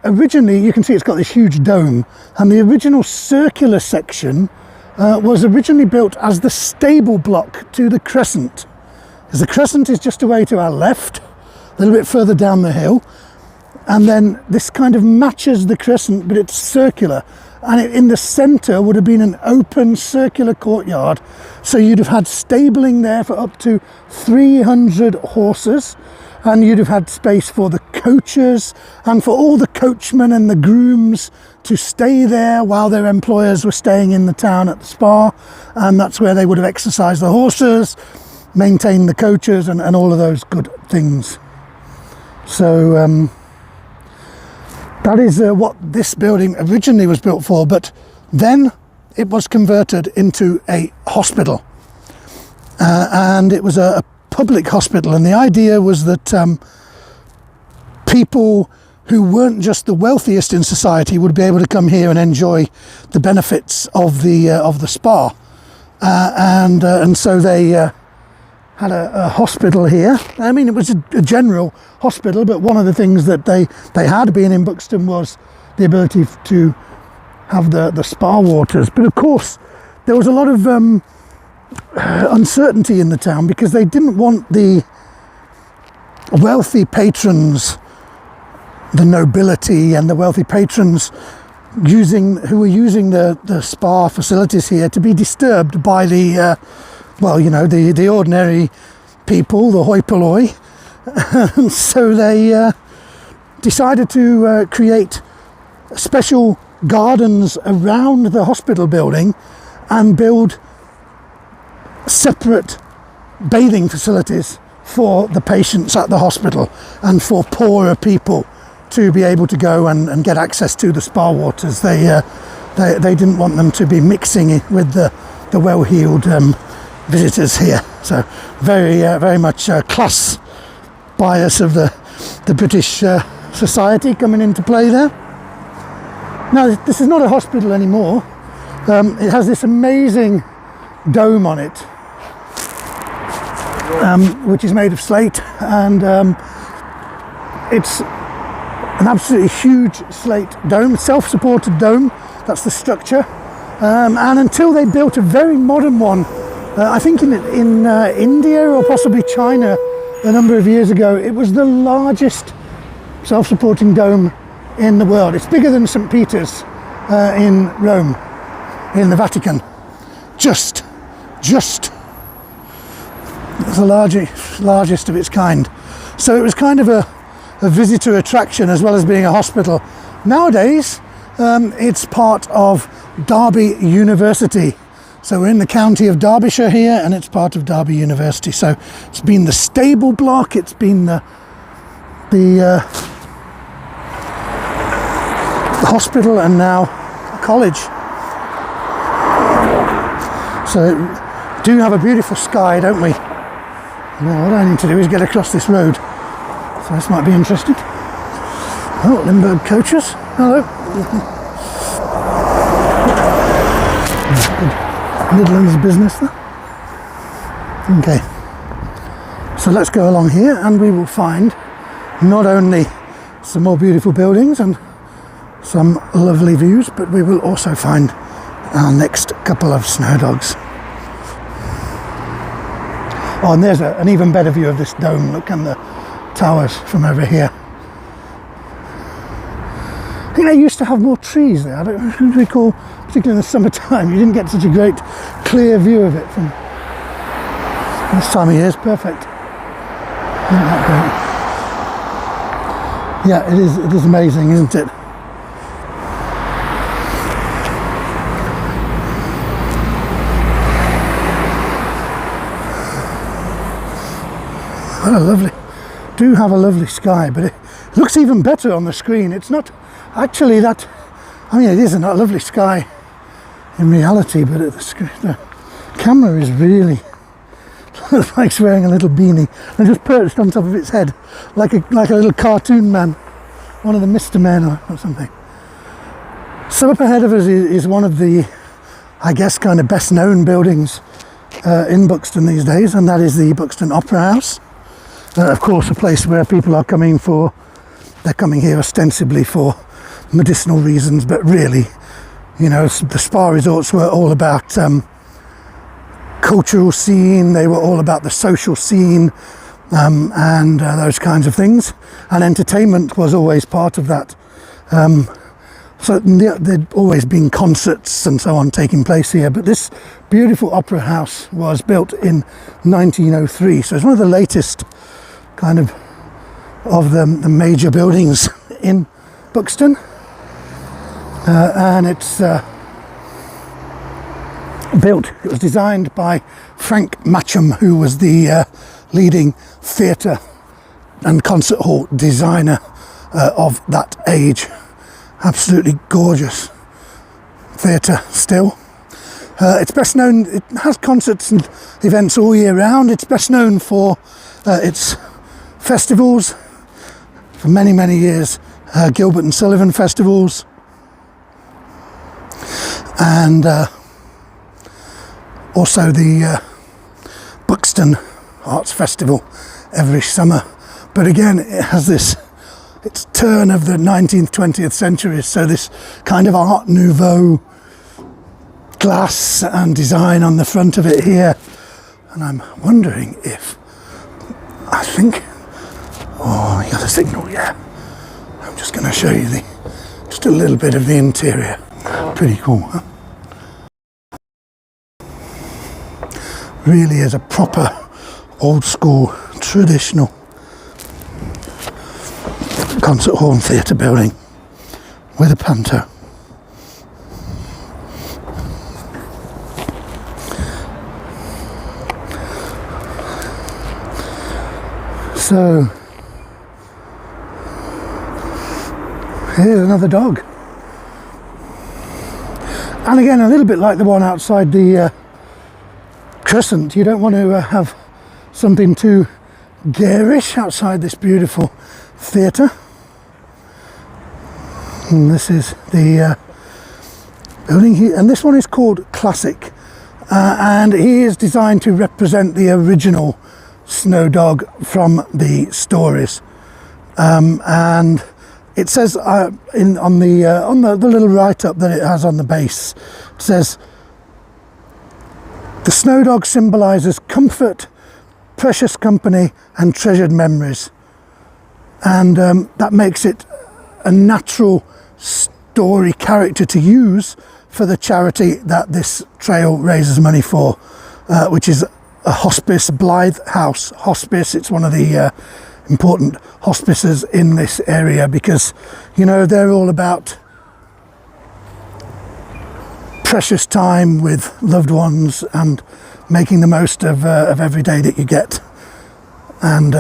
Originally, you can see it's got this huge dome, and the original circular section was originally built as the stable block to the crescent. Because the crescent is just away to our left, a little bit further down the hill, and then this kind of matches the crescent, but it's circular. And in the centre would have been an open circular courtyard, so you'd have had stabling there for up to 300 horses, and you'd have had space for the coaches and for all the coachmen and the grooms to stay there while their employers were staying in the town at the spa, and that's where they would have exercised the horses, maintained the coaches, and all of those good things. So that is what this building originally was built for, but then it was converted into a hospital, and it was a public hospital, and the idea was that people who weren't just the wealthiest in society would be able to come here and enjoy the benefits of the spa, and so they had a hospital here. I mean, it was a general hospital, but one of the things that they had, being in Buxton, was the ability to have the spa waters. But of course, there was a lot of uncertainty in the town, because they didn't want the wealthy patrons, the nobility and the wealthy patrons who were using the spa facilities here, to be disturbed by the the ordinary people, the hoi polloi. So they decided to create special gardens around the hospital building and build separate bathing facilities for the patients at the hospital and for poorer people to be able to go and get access to the spa waters. They didn't want them to be mixing with the well-heeled visitors here. So very much class bias of the British society coming into play there. Now, this is not a hospital anymore. It has this amazing dome on it, which is made of slate, and it's an absolutely huge slate dome, self-supported dome. That's the structure. And until they built a very modern one, I think in India or possibly China a number of years ago, it was the largest self-supporting dome in the world. It's bigger than St. Peter's in Rome, in the Vatican. Just. It's the largest of its kind. So it was kind of a visitor attraction as well as being a hospital. Nowadays, it's part of Derby University. So we're in the county of Derbyshire here, and it's part of Derby University. So it's been the stable block, it's been the hospital, and now a college. So we do have a beautiful sky, don't we? Now what I need to do is get across this road. So this might be interesting. Oh, Limburg coaches. Hello. Good Midlands business there. Okay. So let's go along here, and we will find not only some more beautiful buildings and some lovely views, but we will also find our next couple of Snowdogs. Oh, and there's an even better view of this dome. Look, and the towers from over here. I think they used to have more trees there. I don't recall, particularly in the summertime, you didn't get such a great clear view of it from this time of year. It's perfect. Isn't that great? Yeah, it is amazing, isn't it? What a lovely, do have a lovely sky, but it looks even better on the screen. It's not actually that, I mean, it is a lovely sky in reality, but the camera is really like it's wearing a little beanie and just perched on top of its head like a little cartoon man, one of the Mr. Men or something. So up ahead of us is one of the, I guess, kind of best known buildings in Buxton these days, and that is the Buxton Opera House. Of course, a place where people are coming for they're coming here ostensibly for medicinal reasons, but really, you know, the spa resorts were all about cultural scene, they were all about the social scene, and those kinds of things, and entertainment was always part of that. So there'd always been concerts and so on taking place here, but this beautiful opera house was built in 1903, so it's one of the latest kind of the major buildings in Buxton, and it's it was designed by Frank Matcham, who was the leading theatre and concert hall designer of that age. Absolutely gorgeous theatre still. It's best known, it has concerts and events all year round. It's best known for its festivals. For many, many years, Gilbert and Sullivan festivals. And also the Buxton Arts Festival every summer. But again, it has this, it's turn of the 19th, 20th centuries, so this kind of Art Nouveau glass and design on the front of it here. And I'm wondering if, I think, oh, you got a signal, yeah. I'm just going to show you just a little bit of the interior. Pretty cool, huh? Really is a proper old school traditional concert hall and theatre building with a panto. So here's another dog, and again a little bit like the one outside the Crescent. You don't want to have something too garish outside this beautiful theatre. And this is the building here, and this one is called Classic, and he is designed to represent the original Snowdog from the stories, and it says on the little write-up that it has on the base, it says the Snowdog symbolises comfort, precious company and treasured memories, and that makes it a natural story character to use for the charity that this trail raises money for, which is a hospice, Blythe House Hospice. It's one of the important hospices in this area because, you know, they're all about precious time with loved ones and making the most of every day that you get, and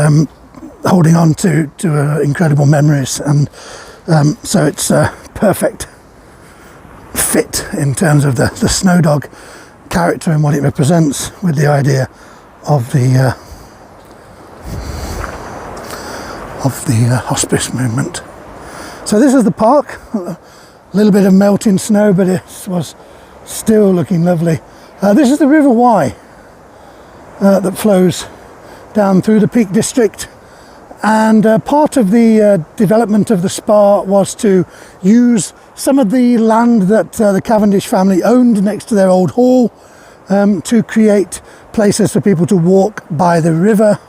holding on to incredible memories, and so it's a perfect fit in terms of the Snowdog character and what it represents with the idea of the hospice movement. So this is the park. A little bit of melting snow, but it was still looking lovely. This is the River Wye that flows down through the Peak District, and part of the development of the spa was to use some of the land that the Cavendish family owned next to their old hall to create places for people to walk by the river.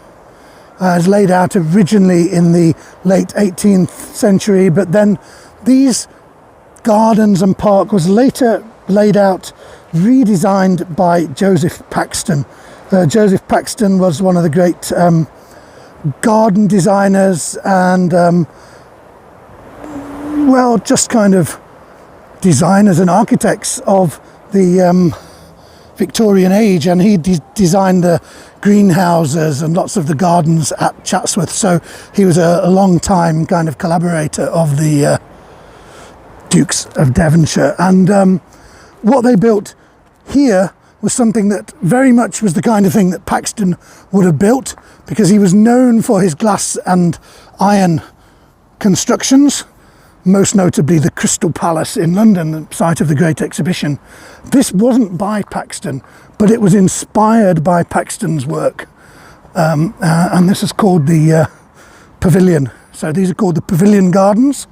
It was laid out originally in the late 18th century, but then these gardens and park was later laid out, redesigned by Joseph Paxton. Joseph Paxton was one of the great garden designers and well, just kind of designers and architects of the Victorian age, and he designed the greenhouses and lots of the gardens at Chatsworth, so he was a long time kind of collaborator of the Dukes of Devonshire, and what they built here was something that very much was the kind of thing that Paxton would have built, because he was known for his glass and iron constructions, most notably the Crystal Palace in London, the site of the Great Exhibition. This wasn't by Paxton, but it was inspired by Paxton's work, and this is called the Pavilion So these are called the Pavilion Gardens,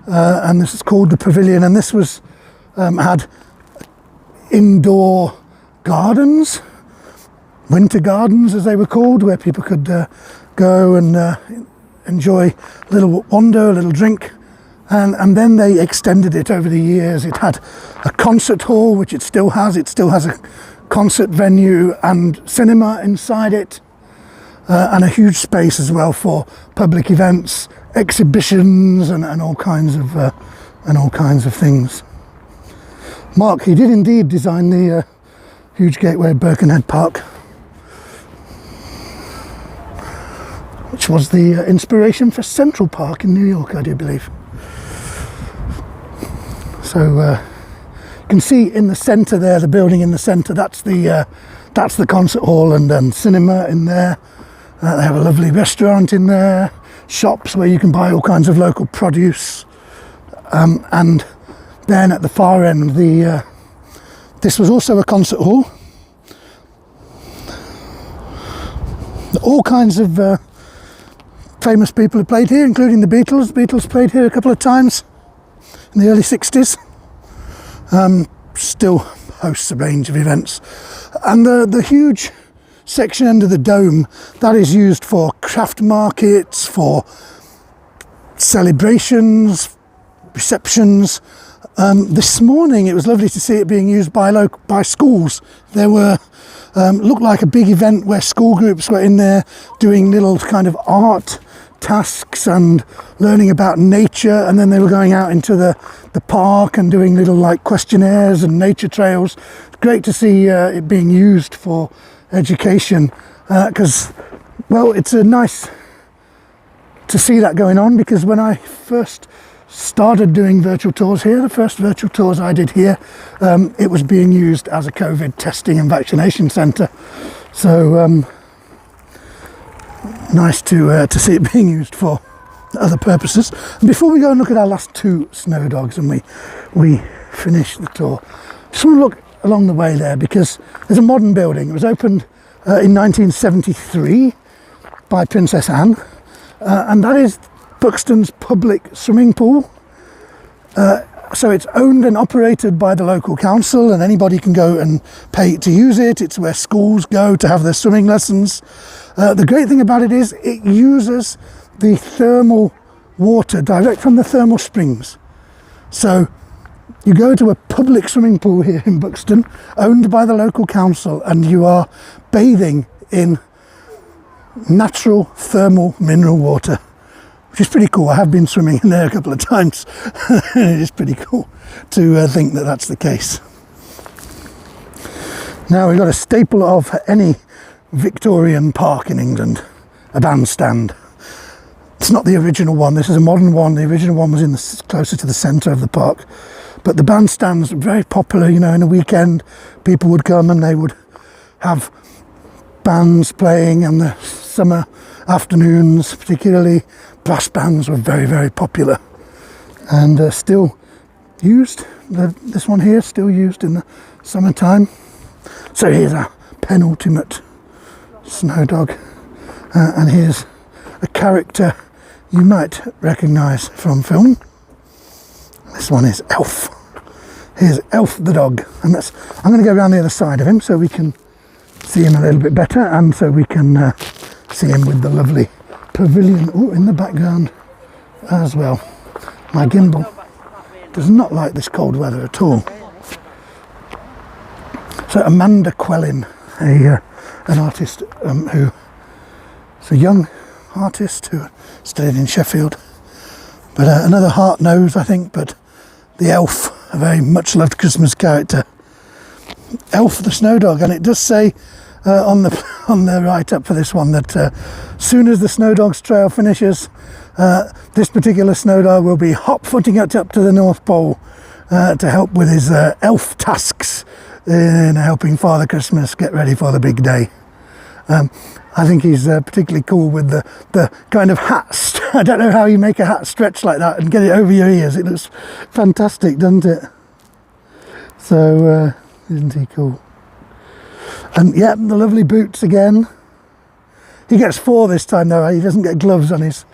and this is called the Pavilion, and this was had indoor gardens, winter gardens as they were called, where people could go and enjoy a little wander, a little drink, and then they extended it over the years. It had a concert hall, which it still has. It still has a concert venue and cinema inside it, and a huge space as well for public events, exhibitions, and all kinds of things. Mark, he did indeed design the huge gateway of Birkenhead Park, which was the inspiration for Central Park in New York, I do believe. So you can see in the centre there, the building in the centre, that's the concert hall and cinema in there. They have a lovely restaurant in there, shops where you can buy all kinds of local produce, and then at the far end, this was also a concert hall. All kinds of famous people have played here, including the Beatles. The Beatles played here a couple of times in the early 60s. Still hosts a range of events. And the huge section under the dome, that is used for craft markets, for celebrations, receptions. This morning it was lovely to see it being used by schools. There were looked like a big event where school groups were in there doing little kind of art tasks and learning about nature, and then they were going out into the park and doing little like questionnaires and nature trails. Great to see it being used for education, because well, it's nice to see that going on, because when I first started doing virtual tours here, the first virtual tours I did here, it was being used as a COVID testing and vaccination centre. So nice to see it being used for other purposes. And before we go and look at our last two Snowdogs and we finish the tour, just want to look along the way there, because there's a modern building. It was opened in 1973 by Princess Anne, and that is Buxton's public swimming pool. So it's owned and operated by the local council, and anybody can go and pay to use it. It's where schools go to have their swimming lessons. The great thing about it is it uses the thermal water direct from the thermal springs. So you go to a public swimming pool here in Buxton, owned by the local council, and you are bathing in natural thermal mineral water, which is pretty cool. I have been swimming in there a couple of times. It is pretty cool to think that that's the case. Now we've got a staple of any Victorian park in England, a bandstand. It's not the original one, this is a modern one. The original one was closer to the centre of the park. But the bandstands are very popular, you know, in a weekend people would come and they would have bands playing, and the summer afternoons particularly, brass bands were very, very popular and still used. This one here still used in the summertime. So here's our penultimate Snowdog, and here's a character you might recognise from film. This one is Elf. Here's Elf the dog, and I'm going to go around the other side of him so we can see him a little bit better, and so we can see him with the lovely pavilion in the background as well. My gimbal does not like this cold weather at all. So Amanda Quellin, an artist who's a young artist who studied in Sheffield, but another hard nose, I think, but the elf, a very much loved Christmas character, Elf the Snowdog. And it does say on the write-up for this one that soon as the Snowdogs trail finishes, this particular Snowdog will be hop-footing up to the North Pole to help with his elf tasks in helping Father Christmas get ready for the big day. I think he's particularly cool with the kind of hat. I don't know how you make a hat stretch like that and get it over your ears. It looks fantastic, doesn't it? So isn't he cool? And yeah, the lovely boots again. He gets 4 this time though. He doesn't get gloves on his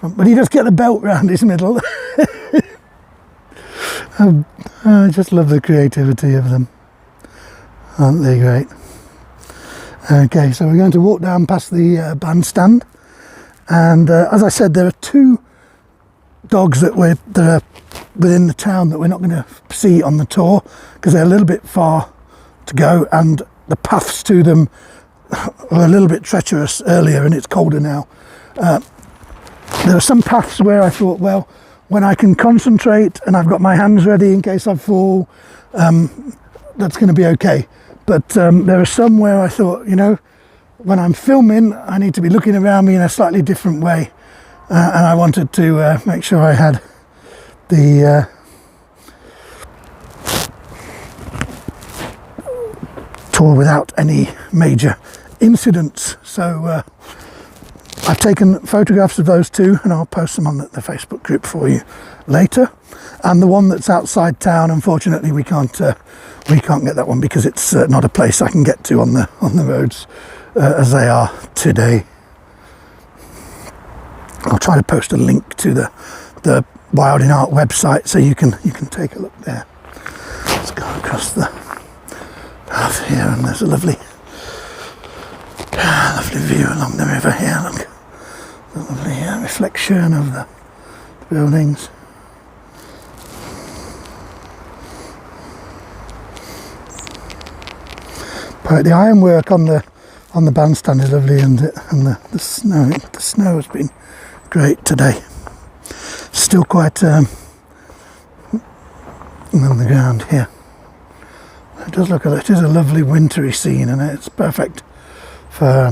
but he does get the belt round his middle. I just love the creativity of them. Aren't they great? Okay, so we're going to walk down past the bandstand, and as I said, there are 2 dogs that are within the town that we're not going to see on the tour because they're a little bit far to go, and the paths to them are a little bit treacherous earlier, and it's colder now. There are some paths where I thought, well, when I can concentrate and I've got my hands ready in case I fall, that's going to be okay. But there are some where I thought, you know, when I'm filming, I need to be looking around me in a slightly different way. And I wanted to make sure I had the tour without any major incidents. So I've taken photographs of those 2, and I'll post them on the Facebook group for you later. And the one that's outside town, unfortunately, we can't get that one because it's not a place I can get to on the roads as they are today. I'll try to post a link to the Wild in Art website so you can take a look there. Let's go across the path here, and there's a lovely view along the river here. Look, the lovely reflection of the buildings. But the ironwork on the bandstand is lovely, and the snow has been great today. Still quite on the ground here. It does look it is a lovely wintry scene, and it's perfect for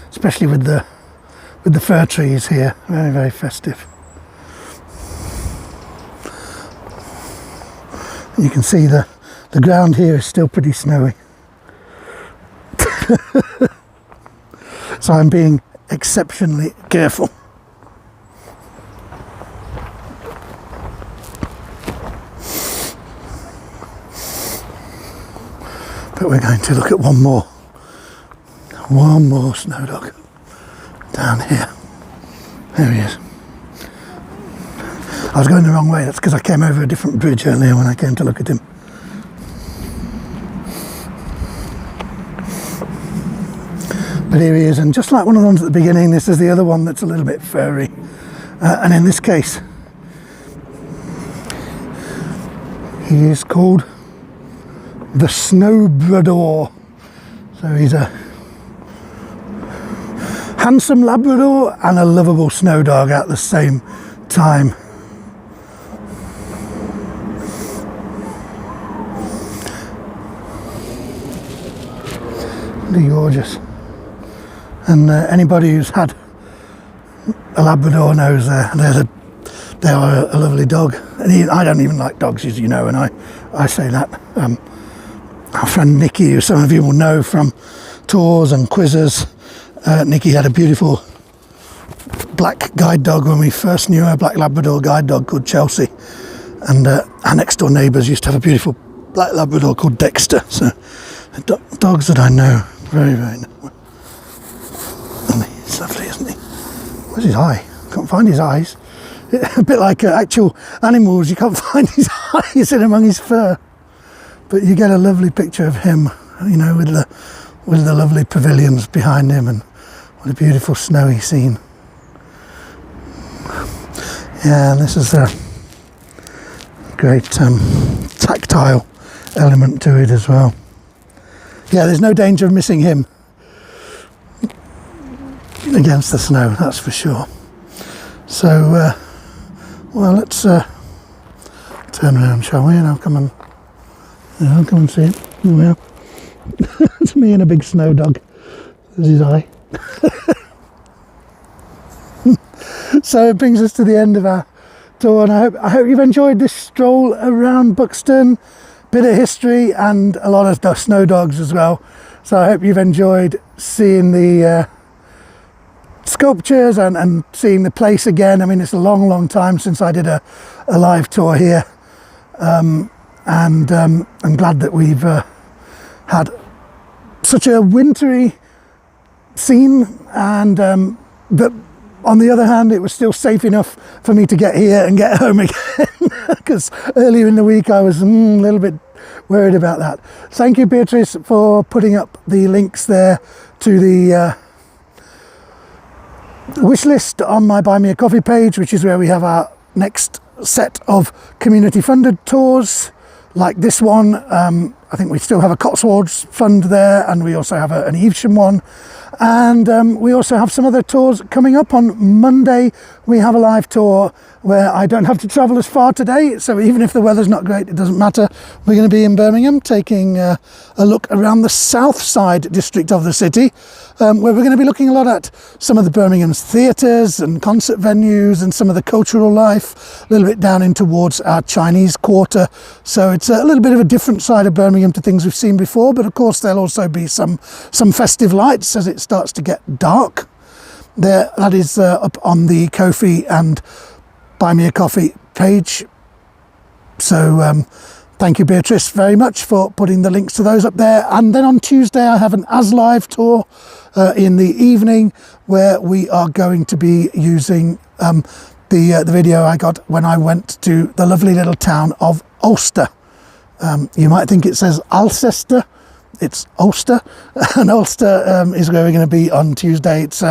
especially with the fir trees here. Very, very festive. You can see the ground here is still pretty snowy. So I'm being exceptionally careful. But we're going to look at one more snow dog down here. There he is. I was going the wrong way. That's because I came over a different bridge earlier when I came to look at him. But here he is, and just like one of the ones at the beginning, this is the other one that's a little bit furry. And in this case, he is called the Snowbrador. So he's a handsome Labrador and a lovable snow dog at the same time. They're gorgeous. And anybody who's had a Labrador knows they are a lovely dog. And I don't even like dogs, as you know, and I say that. Our friend Nikki, who some of you will know from tours and quizzes, Nikki had a beautiful black guide dog when we first knew her, black Labrador guide dog called Chelsea. And our next door neighbours used to have a beautiful black Labrador called Dexter. So dogs that I know very, very well. And he's lovely, isn't he? Where's his eye? Can't find his eyes. A bit like actual animals, you can't find his eyes in among his fur. But you get a lovely picture of him, you know, with the lovely pavilions behind him, and what a beautiful snowy scene. Yeah, and this is a great tactile element to it as well. Yeah, there's no danger of missing him against the snow, that's for sure. So, well, let's turn around, shall we? And I'll come and see it. Here we are. It's me and a big snow dog. There's his eye. So it brings us to the end of our tour, and I hope you've enjoyed this stroll around Buxton. Bit of history and a lot of snow dogs as well. So I hope you've enjoyed seeing the sculptures and seeing the place again. I mean, it's a long time since I did a live tour here, and I'm glad that we've had such a wintry scene, and but On the other hand, it was still safe enough for me to get here and get home again, because earlier in the week I was a little bit worried about that. Thank you, Beatrice, for putting up the links there to the wish list on my Buy Me a Coffee page, which is where we have our next set of community funded tours like this one. I think we still have a Cotswolds fund there, and we also have an Evesham one, and we also have some other tours coming up. On Monday we have a live tour where I don't have to travel as far today, so even if the weather's not great, it doesn't matter. We're going to be in Birmingham, taking a look around the south side district of the city, where we're going to be looking a lot at some of the Birmingham's theatres and concert venues and some of the cultural life, a little bit down in towards our Chinese quarter. So it's a little bit of a different side of Birmingham to things we've seen before, but of course there'll also be some festive lights as it starts to get dark. There, that is up on the Ko-fi and Buy Me a Coffee page. So thank you, Beatrice, very much for putting the links to those up there. And then on Tuesday I have an As Live tour in the evening, where we are going to be using the video I got when I went to the lovely little town of Ulster. You might think it says Alcester. It's Ulster, and Ulster is where we're going to be on Tuesday. It's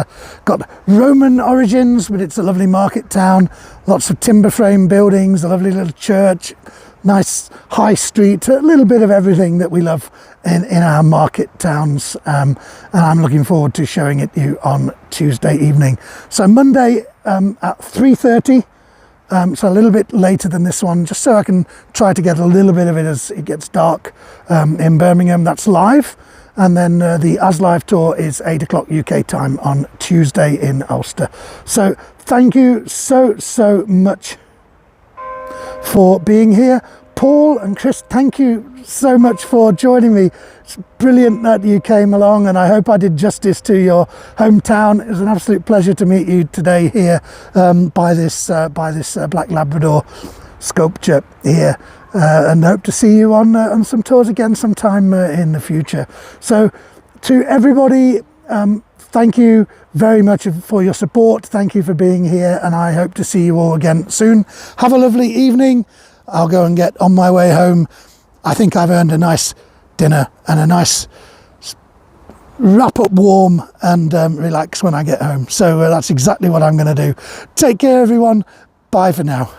got Roman origins, but it's a lovely market town, lots of timber frame buildings, a lovely little church, nice high street, a little bit of everything that we love in our market towns, and I'm looking forward to showing it you on Tuesday evening. So Monday at 3:30, so a little bit later than this one, just so I can try to get a little bit of it as it gets dark in Birmingham. That's live. And then the As Live tour is 8 o'clock UK time on Tuesday in Ulster. So thank you so much for being here. Paul and Chris, thank you so much for joining me. It's brilliant that you came along, and I hope I did justice to your hometown. It was an absolute pleasure to meet you today here by this Black Labrador sculpture here, and hope to see you on some tours again sometime in the future. So to everybody, thank you very much for your support. Thank you for being here, and I hope to see you all again soon. Have a lovely evening. I'll go and get on my way home. I think I've earned a nice dinner and a nice wrap up warm and relax when I get home. So that's exactly what I'm going to do. Take care, everyone. Bye for now.